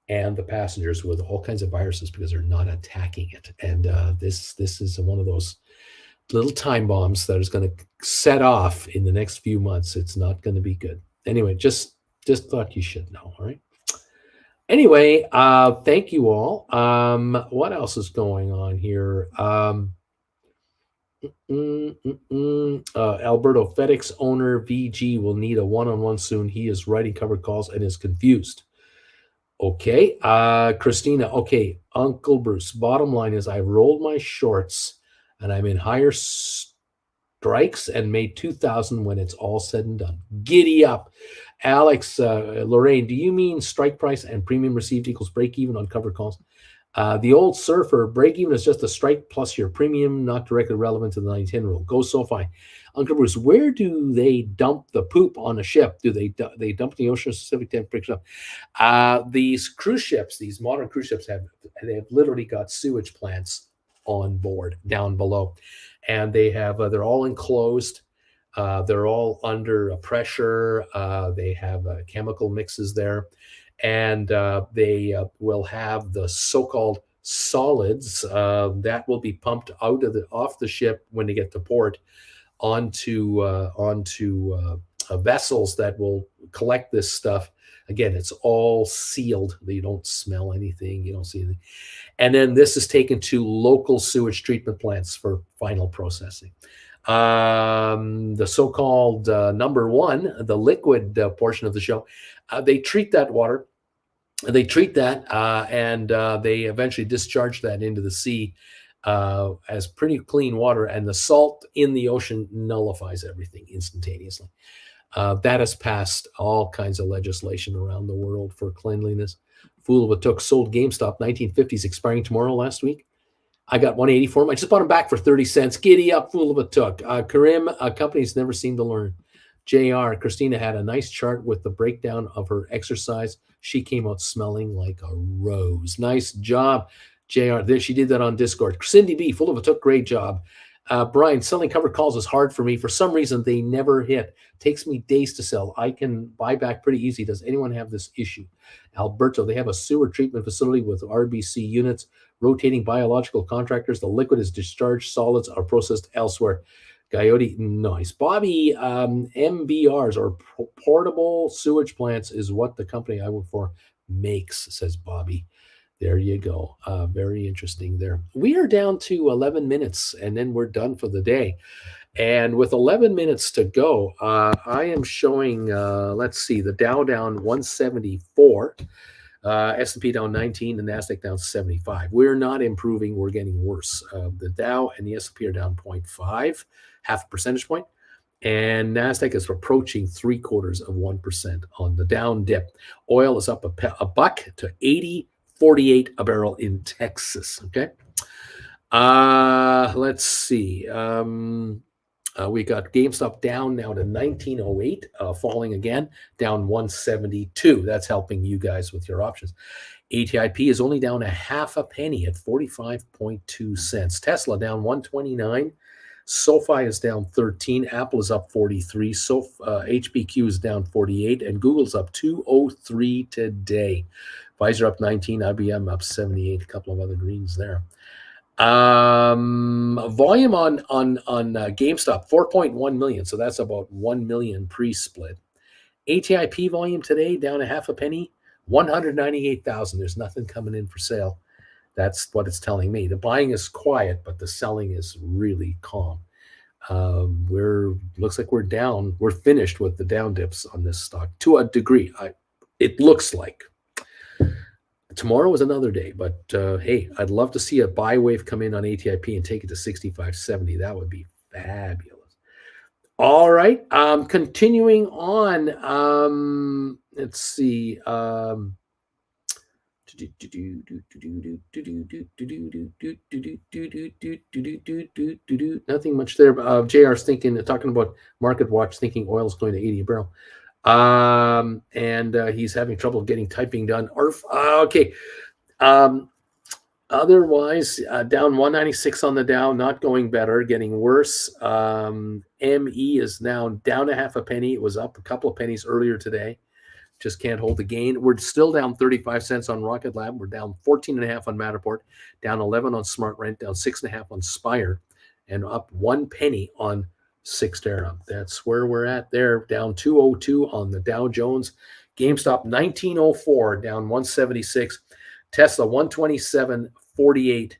and the passengers with all kinds of viruses because they're not attacking it. And this is one of those little time bombs that is going to set off in the next few months. It's not going to be good. Anyway, just thought you should know. All right. Anyway, thank you all. What else is going on here? Alberto, FedEx owner VG will need a one-on-one soon. He is writing covered calls and is confused. Okay. Christina, okay. Uncle Bruce, bottom line is I've rolled my shorts and I'm in higher strikes and made 2,000 when it's all said and done. Giddy up. Alex, Lorraine, do you mean strike price and premium received equals break even on covered calls? The old surfer, break even is just a strike plus your premium, not directly relevant to the 910 rule. Go SoFi. Uncle Bruce, where do they dump the poop on a ship? Do they dump the ocean Pacific temperature up? These cruise ships, these modern cruise ships have literally got sewage plants on board down below, and they're all enclosed. They're all under pressure. They have chemical mixes there. And they will have the so-called solids that will be pumped off the ship when they get to port onto vessels that will collect this stuff. Again, it's all sealed. You don't smell anything. You don't see anything. And then this is taken to local sewage treatment plants for final processing. The so-called number one, the liquid portion of the show, they treat that water. They treat that and they eventually discharge that into the sea as pretty clean water, and the salt in the ocean nullifies everything instantaneously. That has passed all kinds of legislation around the world for cleanliness. Fool of a Took sold GameStop 1950s expiring tomorrow last week. I got 180 for them. I just bought them back for 30 cents. Giddy up, fool of a took. Karim, companies never seem to learn. JR, Christina had a nice chart with the breakdown of her exercise. She came out smelling like a rose. Nice job, JR. She did that on Discord. Cindy B, full of a took, great job. Brian, selling covered calls is hard for me. For some reason, they never hit. Takes me days to sell. I can buy back pretty easy. Does anyone have this issue? Alberto, they have a sewer treatment facility with RBC units, rotating biological contractors. The liquid is discharged. Solids are processed elsewhere. Coyote, nice. Bobby, MBRs, or portable sewage plants, is what the company I work for makes, says Bobby. There you go. Very interesting there. We are down to 11 minutes, and then we're done for the day. And with 11 minutes to go, I am showing, let's see, the Dow down 174, S&P down 19, the NASDAQ down 75. We're not improving. We're getting worse. The Dow and the S&P are down 0.5, half a percentage point. And NASDAQ is approaching 0.75% on the down dip. Oil is up a buck to 80.48 a barrel in Texas. Okay. Let's see. We got GameStop down now to 1908, falling again, down 172. That's helping you guys with your options. ATIP is only down a half a penny at 45.2 cents. Tesla down 129. SoFi is down 13. Apple is up 43. HBQ is down 48. And Google's up 203 today. Pfizer up 19. IBM up 78. A couple of other greens there. Volume on GameStop, 4.1 million. So that's about 1 million pre-split. ATIP volume today down a half a penny, 198,000. There's nothing coming in for sale. That's what it's telling me. The buying is quiet, but the selling is really calm. Looks like we're down. We're finished with the down dips on this stock to a degree. It looks like. Tomorrow is another day, but hey, I'd love to see a buy wave come in on ATIP and take it to 65.70. That would be fabulous. All right, continuing on. Let's see. Nothing much there. JR's talking about Market Watch, thinking oil's going to 80 a barrel. And he's having trouble getting typing done. Okay. Otherwise, down 196 on the Dow, not going better, getting worse. ME is now down a half a penny. It was up a couple of pennies earlier today. Just can't hold the gain. We're still down 35 cents on Rocket Lab. We're down 14.5 on Matterport, down 11 on SmartRent, down 6.5 on Spire, and up 1 penny on Cyxtera. That's where we're at there. Down 202 on the Dow Jones. GameStop 1904, down 176. Tesla 127.48,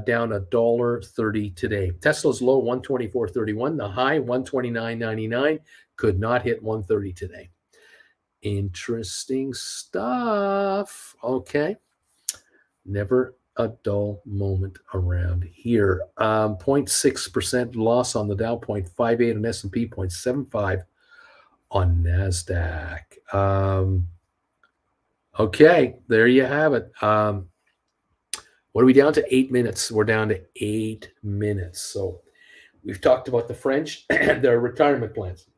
down $1.30 today. Tesla's low 124.31. The high 129.99. Could not hit 130 today. Interesting stuff. Okay. Never a dull moment around here. 0.6% loss on the Dow, 0.58 on S&P, 0.75 on NASDAQ. Okay, there you have it. What are we down to? 8 minutes. We're down to 8 minutes. So we've talked about the French and their retirement plans.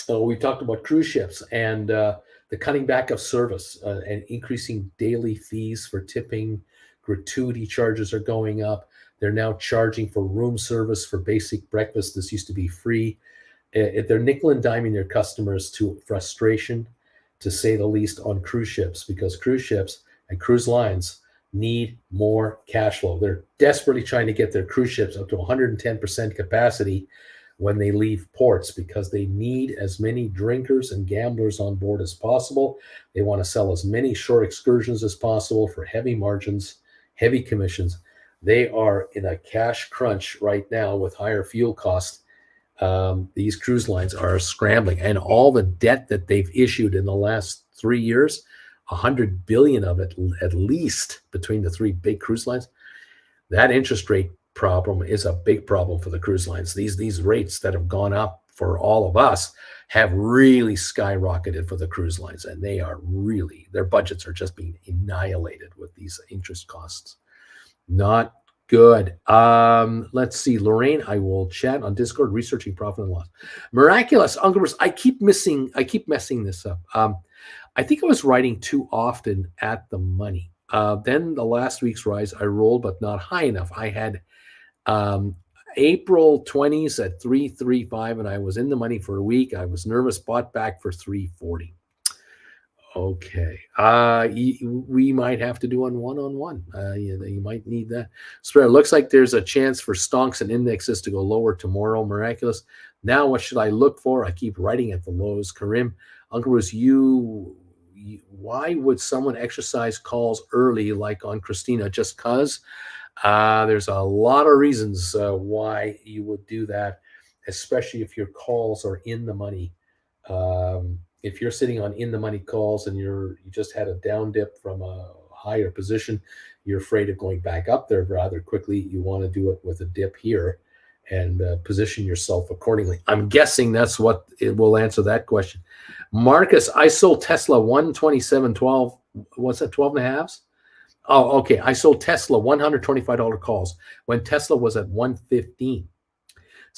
We talked about cruise ships and the cutting back of service and increasing daily fees for tipping. Gratuity charges are going up. They're now charging for room service for basic breakfast. This used to be free. They're nickel and diming their customers to frustration, to say the least, on cruise ships, because cruise ships and cruise lines need more cash flow. They're desperately trying to get their cruise ships up to 110% capacity when they leave ports, because they need as many drinkers and gamblers on board as possible. They want to sell as many short excursions as possible for heavy margins, heavy commissions. They are in a cash crunch right now with higher fuel costs. These cruise lines are scrambling, and all the debt that they've issued in the last 3 years, 100 billion of it at least between the three big cruise lines. That interest rate problem is a big problem for the cruise lines. These rates that have gone up for all of us have really skyrocketed for the cruise lines, and they are really, their budgets are just being annihilated with these interest costs. Not good. Let's see. Lorraine, I will chat on Discord, researching profit and loss. Miraculous. Uncle, I keep messing this up. I think I was writing too often at the money. Then the last week's rise, I rolled, but not high enough. I had April 20s at 335, and I was in the money for a week. I was nervous, bought back for 340. Okay. We might have to do one-on-one. You might need that. So it looks like there's a chance for stonks and indexes to go lower tomorrow. Miraculous. Now, what should I look for? I keep writing at the lows. Karim, Uncle Bruce, why would someone exercise calls early like on Christina? Just because? There's a lot of reasons why you would do that, especially if your calls are in the money. If you're sitting on in the money calls and you just had a down dip from a higher position, you're afraid of going back up there rather quickly. You want to do it with a dip here and position yourself accordingly. I'm guessing that's what it will answer that question. Marcus, I sold Tesla 127.12. What's that? 12 and a halves? Oh, okay. I sold Tesla $125 calls when Tesla was at 115.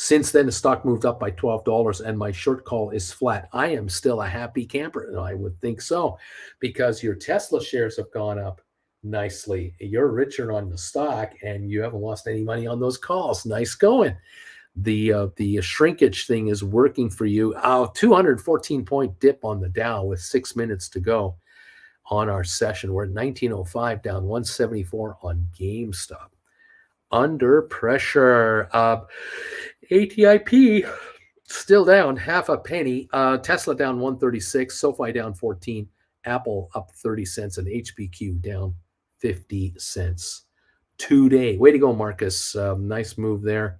Since then, the stock moved up by $12 and my short call is flat. I am still a happy camper, and I would think so, because your Tesla shares have gone up nicely. You're richer on the stock and you haven't lost any money on those calls. Nice going. The shrinkage thing is working for you. 214-point dip on the Dow with 6 minutes to go on our session. We're at 1905, down 174 on GameStop. Under pressure. ATIP still down half a penny. Tesla down 136, SoFi down 14, Apple up 30 cents, and HBQ down 50 cents today. Way to go, Marcus. Nice move there.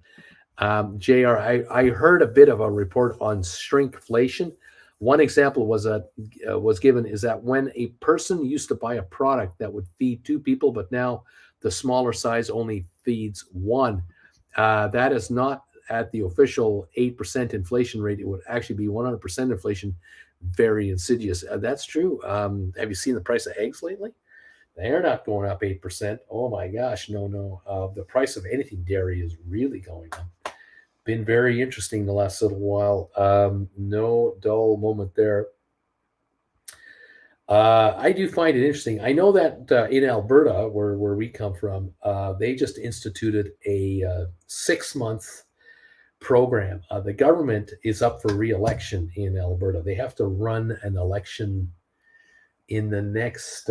JR, I heard a bit of a report on shrinkflation. One example was given is that when a person used to buy a product that would feed 2 people, but now the smaller size only feeds 1. That is not at the official 8% inflation rate. It would actually be 100% inflation. Very insidious. That's true. Have you seen the price of eggs lately? They're not going up 8%. Oh my gosh, no. The price of anything dairy is really going up. Been very interesting the last little while. No dull moment there. I do find it interesting. I know that in Alberta, where we come from, they just instituted a 6-month program. The government is up for re-election in Alberta. They have to run an election in the next,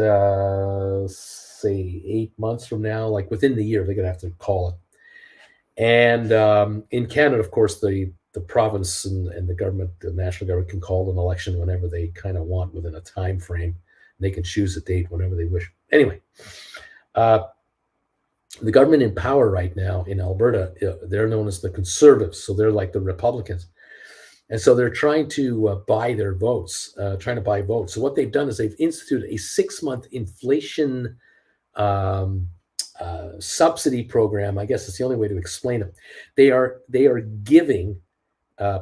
say, 8 months from now, like within the year, they're going to have to call it. And in Canada, of course, the province and the government, the national government, can call an election whenever they kind of want within a time frame. They can choose a date whenever they wish. Anyway, the government in power right now in Alberta, they're known as the Conservatives, so they're like the Republicans. And so they're trying to buy their votes, trying to buy votes. So what they've done is they've instituted a 6-month inflation subsidy program. I guess it's the only way to explain it. They are giving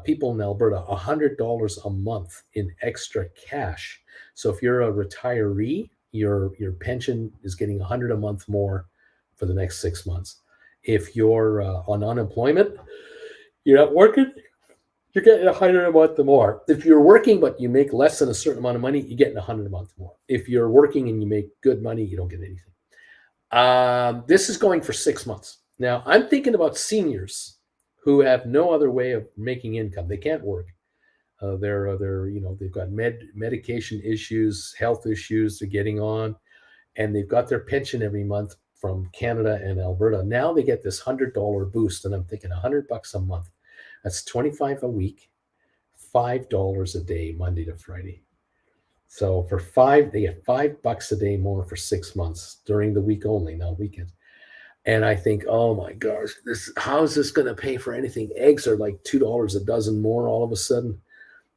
people in Alberta $100 a month in extra cash. So if you're a retiree, your pension is getting $100 a month more for the next 6 months. If you're on unemployment, you're not working, you're getting $100 a month more. If you're working but you make less than a certain amount of money, you're getting $100 a month more. If you're working and you make good money, you don't get anything. This is going for 6 months. Now, I'm thinking about seniors who have no other way of making income. They can't work. They've got medication issues, health issues they're getting on, and they've got their pension every month from Canada and Alberta. Now they get this $100 boost, and I'm thinking $100 a month. That's $25 a week, $5 a day, Monday to Friday. So for they get $5 a day more for 6 months during the week only, not weekends. And I think, oh my gosh, how is this going to pay for anything? Eggs are like $2 a dozen more all of a sudden.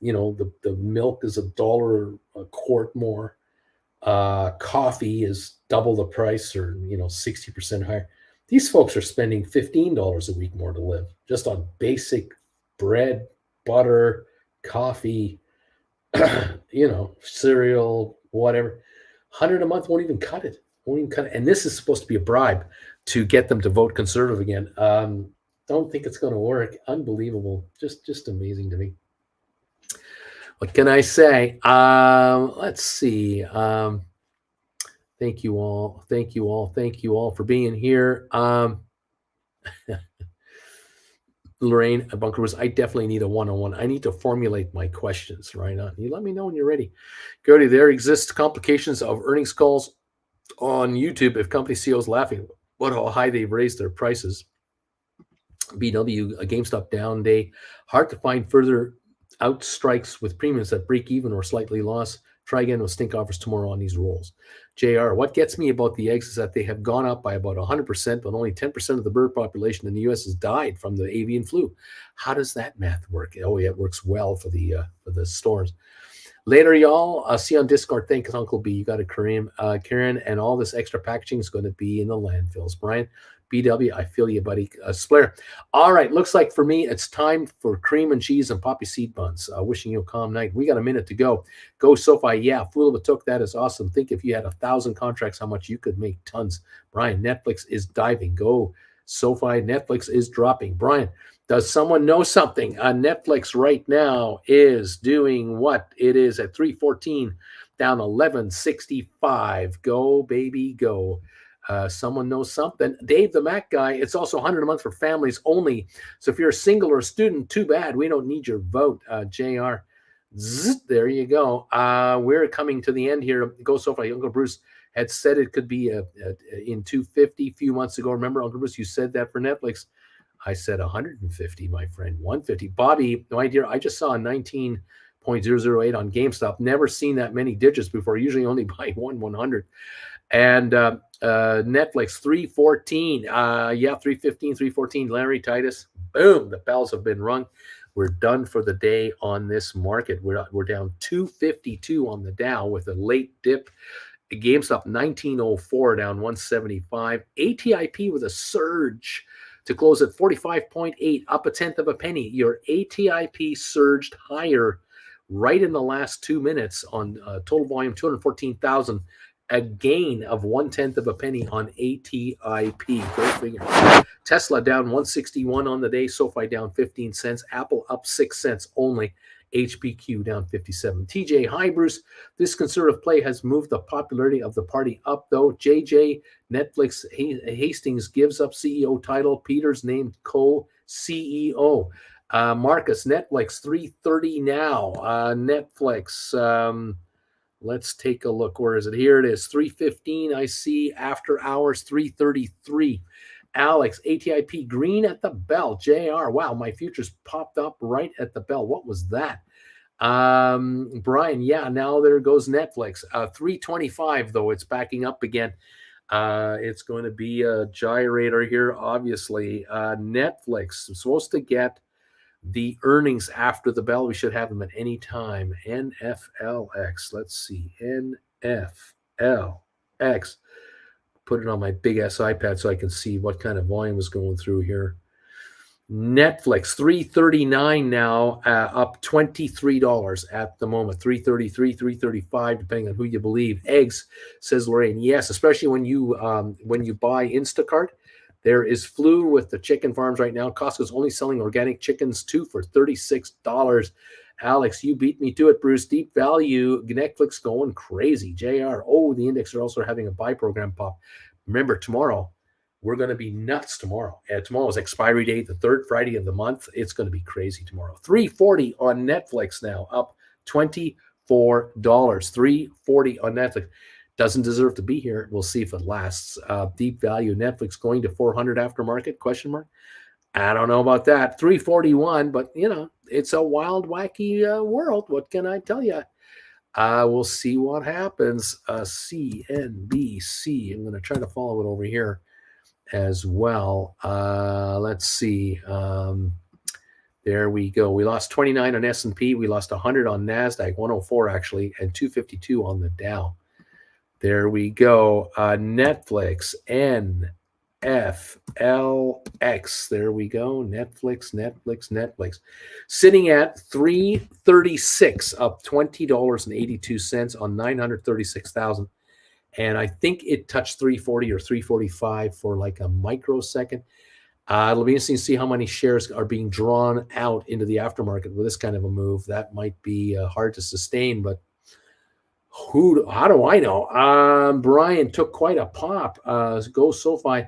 You know, the milk is $1 a quart more. Coffee is double the price, or 60% higher. These folks are spending $15 a week more to live just on basic bread, butter, coffee, cereal, whatever. $100 a month won't even cut it. And this is supposed to be a bribe to get them to vote Conservative again. Don't think it's going to work. Unbelievable. Just amazing to me. What can I say? Let's see. Thank you all for being here. Lorraine Bunker was, I definitely need a one-on-one. I need to formulate my questions right on. You let me know when you're ready. Gertie, there exists complications of earnings calls on YouTube if company CEOs laughing about how high they've raised their prices. BW, a GameStop down day. Hard to find further out strikes with premiums that break even or slightly loss. Try again with stink offers tomorrow on these rolls. JR, what gets me about the eggs is that they have gone up by about 100%, but only 10% of the bird population in the U.S. has died from the avian flu. How does that math work? Oh, yeah, it works well for the stores. Later, y'all. See you on Discord. Thanks, Uncle B. You got it, Kareem. Karen, and all this extra packaging is going to be in the landfills. Brian, BW, I feel you, buddy. Splair. All right, looks like for me, it's time for cream and cheese and poppy seed buns. Wishing you a calm night. We got a minute to go. Go SoFi. Yeah, fool of a took. That is awesome. Think if you had 1,000 contracts, how much you could make. Tons. Brian, Netflix is diving. Go SoFi. Netflix is dropping. Brian, Does someone know something? Netflix right now is doing what? It is at 314, down 1165. Go, baby, go. Someone knows something. Dave the Mac guy, it's also 100 a month for families only. So if you're a single or a student, too bad. We don't need your vote, JR. There you go. We're coming to the end here. Go so far. Uncle Bruce had said it could be in 250 a few months ago. Remember, Uncle Bruce, you said that for Netflix. I said 150, my friend, 150. Bobby, my dear, I just saw a 19.008 on GameStop. Never seen that many digits before. Usually only buy 100. And Netflix 314. 315, 314. Larry Titus. Boom. The bells have been rung. We're done for the day on this market. We're down 252 on the Dow with a late dip. GameStop 1904 down 175. ATIP with a surge to close at 45.8, up a tenth of a penny. Your ATIP surged higher right in the last 2 minutes on total volume 214,000. A gain of 1/10 of a penny on ATIP. Go figure. Tesla down 161 on the day. SoFi down 15 cents. Apple up 6 cents only. HPQ down 57. TJ, hi, Bruce. This conservative play has moved the popularity of the party up, though. JJ, Netflix, Hastings gives up CEO title. Peters named co-CEO. Marcus, Netflix, 330 now. Netflix, let's take a look. Where is it? Here it is, 315. I see after hours, 333. Alex, ATIP green at the bell. JR, wow, my futures popped up right at the bell. What was that? Brian, yeah, now there goes Netflix. 325, though, it's backing up again. It's going to be a gyrator here, obviously. Netflix, I'm supposed to get the earnings after the bell. We should have them at any time. NFLX, let's see, NFLX. Put it on my big ass iPad so I can see what kind of volume is going through here. Netflix, 339 now, up $23 at the moment. 333, 335, depending on who you believe. Eggs, says Lorraine. Yes, especially when you buy Instacart. There is flu with the chicken farms right now. Costco's only selling organic chickens too for $36. Alex, you beat me to it, Bruce. Deep value, Netflix going crazy. JR, oh, the index are also having a buy program pop. Remember, tomorrow, we're going to be nuts tomorrow. Tomorrow's expiry date, the third Friday of the month. It's going to be crazy tomorrow. 340 on Netflix now, up $24. 340 on Netflix. Doesn't deserve to be here. We'll see if it lasts. Deep value, Netflix going to 400 aftermarket, question mark? I don't know about that. 341, but, it's a wild, wacky world. What can I tell you? We'll see what happens. CNBC. I'm going to try to follow it over here as well. Let's see. There we go. We lost 29 on S&P. We lost 100 on NASDAQ, 104 actually, and 252 on the Dow. There we go. Netflix, NFLX. There we go. Netflix. Sitting at 336, up $20.82 on 936,000. And I think it touched 340 or 345 for like a microsecond. It'll be interesting to see how many shares are being drawn out into the aftermarket with this kind of a move. That might be hard to sustain, but how do I know? Brian took quite a pop. Go SoFi.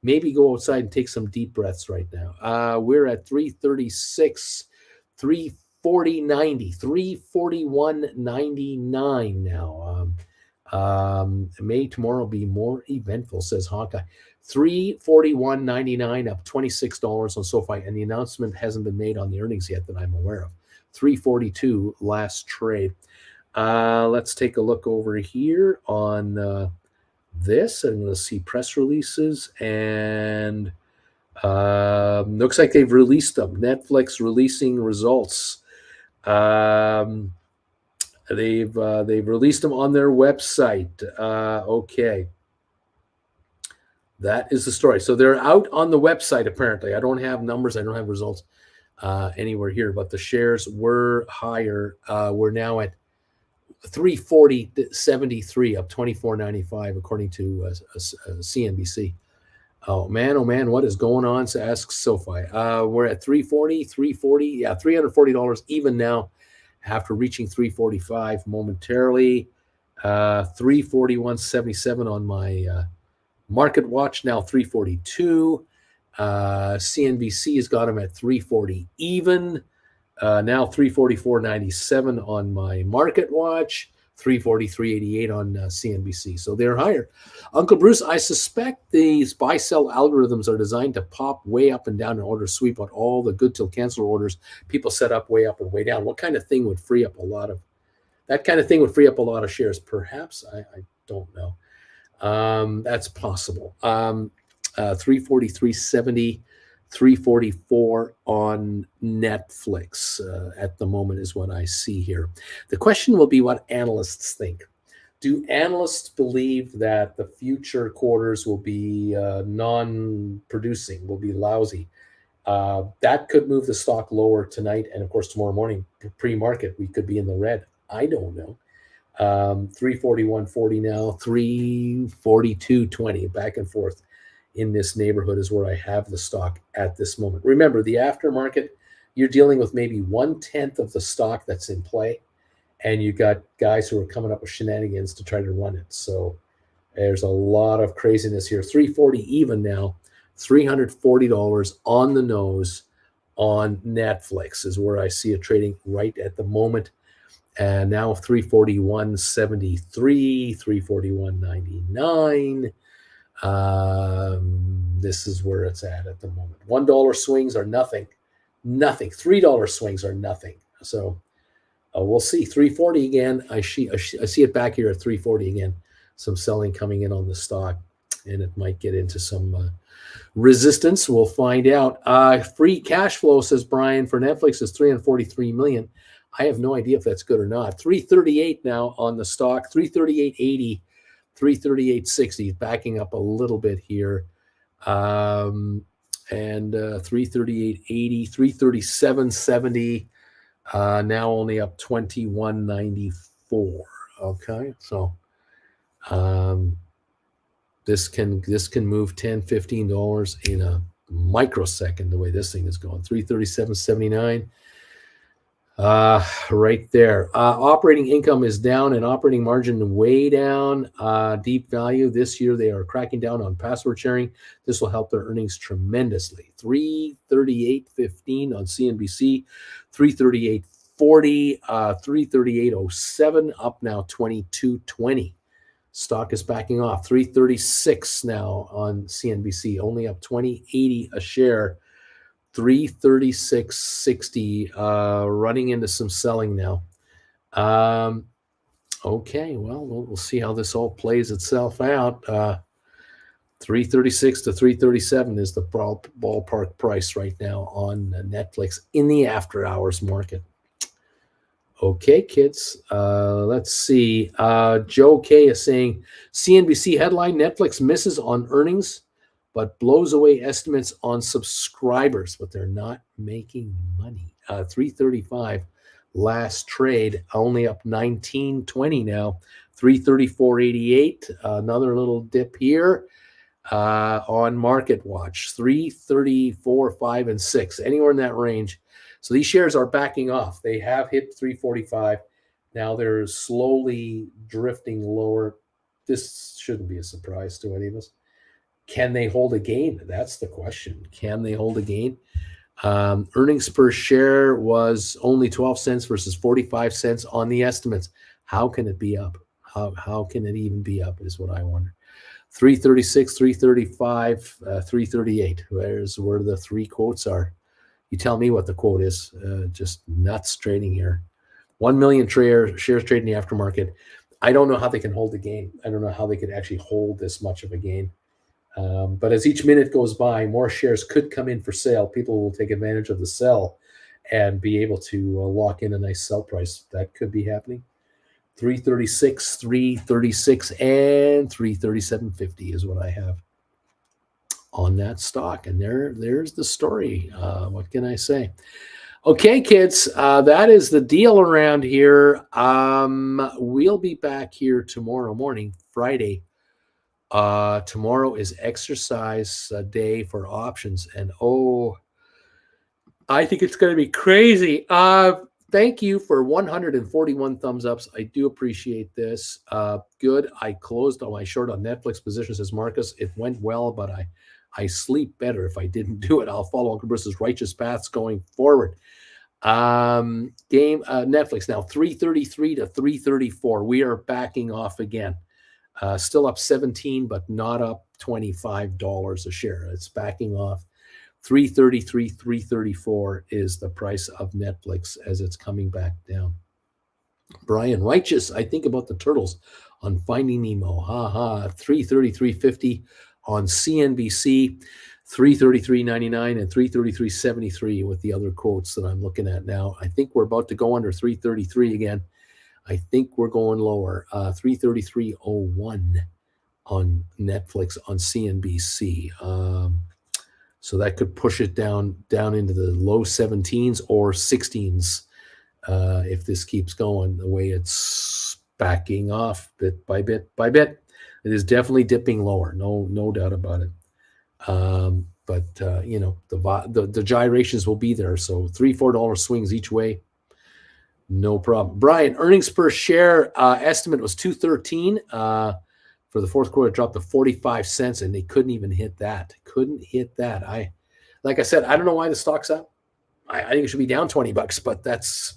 Maybe go outside and take some deep breaths right now. We're at 336, 340.90, 341.99 now. May tomorrow be more eventful, says Hawkeye. 341.99, up $26 on SoFi, and the announcement hasn't been made on the earnings yet that I'm aware of. 342 last trade. Let's take a look over here on this. I'm going to see press releases, and looks like they've released them. Netflix releasing results. They've released them on their website. Okay. That is the story. So they're out on the website, apparently. I don't have numbers. I don't have results anywhere here, but the shares were higher. We're now at 340.73, up 24.95, according to CNBC. Oh man, what is going on? So asks SoFi. We're at 340, yeah, $340 even now after reaching 345 momentarily. 341.77 on my market watch, now 342. CNBC has got them at 340 even. Now 344.97 on my market watch, 343.88 on CNBC. So they're higher. Uncle Bruce, I suspect these buy sell algorithms are designed to pop way up and down in order to sweep out all the good till cancel orders people set up way up and way down. What kind of thing would free up a lot of shares? Perhaps. I don't know. That's possible. 343.70. 344 on Netflix at the moment is what I see here. The question will be what analysts think. Do analysts believe that the future quarters will be non-producing, will be lousy? That could move the stock lower tonight, and of course tomorrow morning pre-market we could be in the red. I don't know. 341.40 now, 342.20, back and forth in this neighborhood is where I have the stock at this moment. Remember, the aftermarket, you're dealing with maybe 1/10 of the stock that's in play, and you got guys who are coming up with shenanigans to try to run it. So there's a lot of craziness here. 340 even now, $340 on the nose on Netflix is where I see it trading right at the moment. And now 341.73, 341.99. This is where it's at the moment. $1 swings are nothing. $3 swings are nothing. So we'll see. 340 again. I see it back here at 340 again. Some selling coming in on the stock, and it might get into some resistance. We'll find out. Free cash flow, says Brian, for Netflix is $343 million. I have no idea if that's good or not. 338 now on the stock. 338.80. 338.60, backing up a little bit here. And 338.80, 337.70, now only up 21.94. Okay, so this can move $10, $15 in a microsecond the way this thing is going. 337.79. Right there. Operating income is down and operating margin way down. Deep Value this year, they are cracking down on password sharing. This will help their earnings tremendously. 338.15 on CNBC, 338.40, 338.07, up now 22.20. Stock is backing off. 336 now on CNBC, only up 20.80 a share. 336.60, running into some selling now. Okay, well, we'll see how this all plays itself out. 336 to 337 is the ballpark price right now on Netflix in the after hours market. Okay, kids, let's see. Joe K is saying CNBC headline, Netflix misses on earnings but blows away estimates on subscribers, but they're not making money. 335 last trade, only up 19.20 now. 334.88, another little dip here on Market Watch. 334, 5, and 6, anywhere in that range. So these shares are backing off. They have hit 345. Now they're slowly drifting lower. This shouldn't be a surprise to any of us. Can they hold a gain? That's the question. Can they hold a gain? Earnings per share was only 12 cents versus 45 cents on the estimates. How can it be up? How can it even be up is what I wonder. 336, 335, 338. There's where the three quotes are. You tell me what the quote is. Just nuts trading here. 1 million shares trading in the aftermarket. I don't know how they can hold the gain. I don't know how they could actually hold this much of a gain. But as each minute goes by, more shares could come in for sale. People will take advantage of the sell and be able to lock in a nice sell price. That could be happening. 336, 336, and 337.50 is what I have on that stock. And there's the story. What can I say? Okay, kids, that is the deal around here. We'll be back here tomorrow morning, Friday, Tomorrow is exercise day for options, and I think it's going to be crazy. Thank you for 141 thumbs ups. I do appreciate this. Good. I closed on my short on Netflix position, says Marcus. It went well, but I sleep better if I didn't do it. I'll follow Uncle Bruce's righteous paths going forward. Netflix now 333 to 334. We are backing off again. Still up 17, but not up $25 a share. It's backing off. 333, 334 is the price of Netflix as it's coming back down. Brian, righteous. I think about the turtles on Finding Nemo. 333.50 on CNBC, 333.99 and 333.73 with the other quotes that I'm looking at now. I think we're about to go under 333 again. I think we're going lower. 333.01 on Netflix on CNBC. So that could push it down into the low 17s or 16s if this keeps going the way it's backing off bit by bit by bit. It is definitely dipping lower, no doubt about it. But the gyrations will be there. So $3-4 swings each way, no problem. Brian, earnings per share estimate was $2.13. For the fourth quarter, it dropped to 45 cents, and they couldn't even hit that. Like I said, I don't know why the stock's up. I think it should be down $20, but that's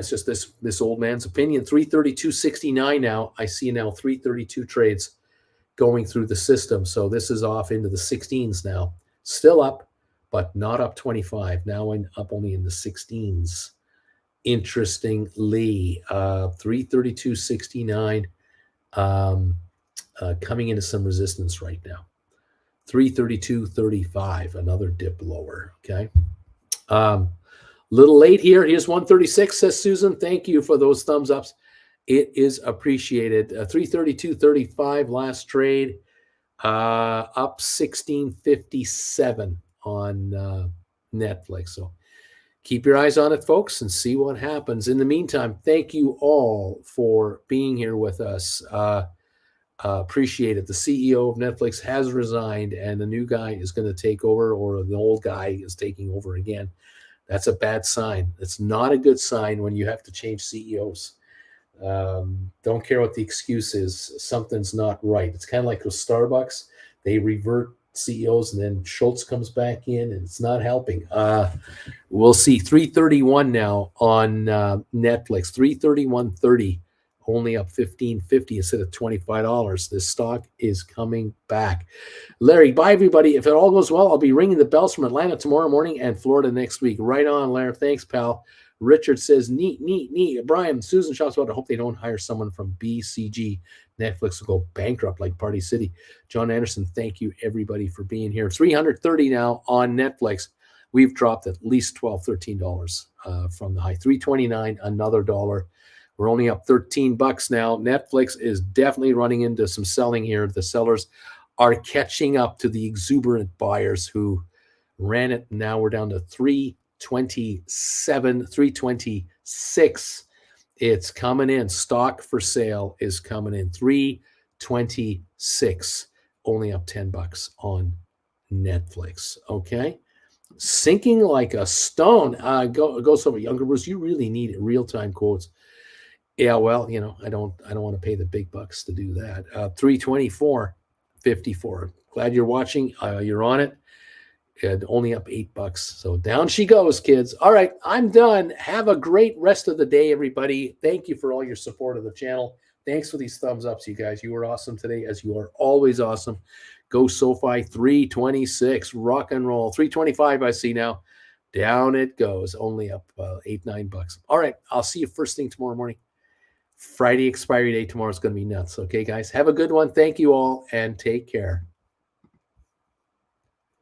just this old man's opinion. 332.69 now. I see now 332 trades going through the system. So this is off into the 16s now. Still up, but not up 25. Now up only in the 16s. Interestingly, 332.69. Coming into some resistance right now. 332.35, another dip lower. Okay. Little late here. Here's 136, says Susan. Thank you for those thumbs ups. It is appreciated. 332.35 last trade. Up 16.57 on Netflix. So keep your eyes on it, folks, and see what happens. In the meantime, thank you all for being here with us. Appreciate it. The CEO of Netflix has resigned, and the new guy is going to take over, or the old guy is taking over again. That's a bad sign. It's not a good sign when you have to change CEOs. Don't care what the excuse is. Something's not right. It's kind of like with Starbucks. They revert CEOs, and then Schultz comes back in, and it's not helping. We'll see. 331 now on Netflix. 331.30, only up 15.50 instead of $25. This stock is coming back. Larry, bye everybody. If it all goes well, I'll be ringing the bells from Atlanta tomorrow morning and Florida next week. Right on, Larry. Thanks, pal. Richard says, neat. Brian, Susan shops about. I hope they don't hire someone from BCG. Netflix will go bankrupt like Party City. John Anderson, thank you, everybody, for being here. 330 now on Netflix. We've dropped at least $12, $13 from the high. 329, another dollar. We're only up $13 now. Netflix is definitely running into some selling here. The sellers are catching up to the exuberant buyers who ran it. Now we're down to 327, 326. It's coming in. Stock for sale is coming in. 326. Only up $10 on Netflix. Okay. Sinking like a stone. Go over. Younger Bruce, you really need real-time quotes. Yeah, well, I don't want to pay the big bucks to do that. 324.54. Glad you're watching. You're on it. And only up $8. So down she goes, kids. All right, I'm done. Have a great rest of the day, everybody. Thank you for all your support of the channel. Thanks for these thumbs ups, you guys. You were awesome today, as you are always awesome. Go SoFi 326. Rock and roll. 325, I see now. Down it goes. Only up $8-9. All right, I'll see you first thing tomorrow morning. Friday expiry day tomorrow is going to be nuts. Okay, guys? Have a good one. Thank you all, and take care.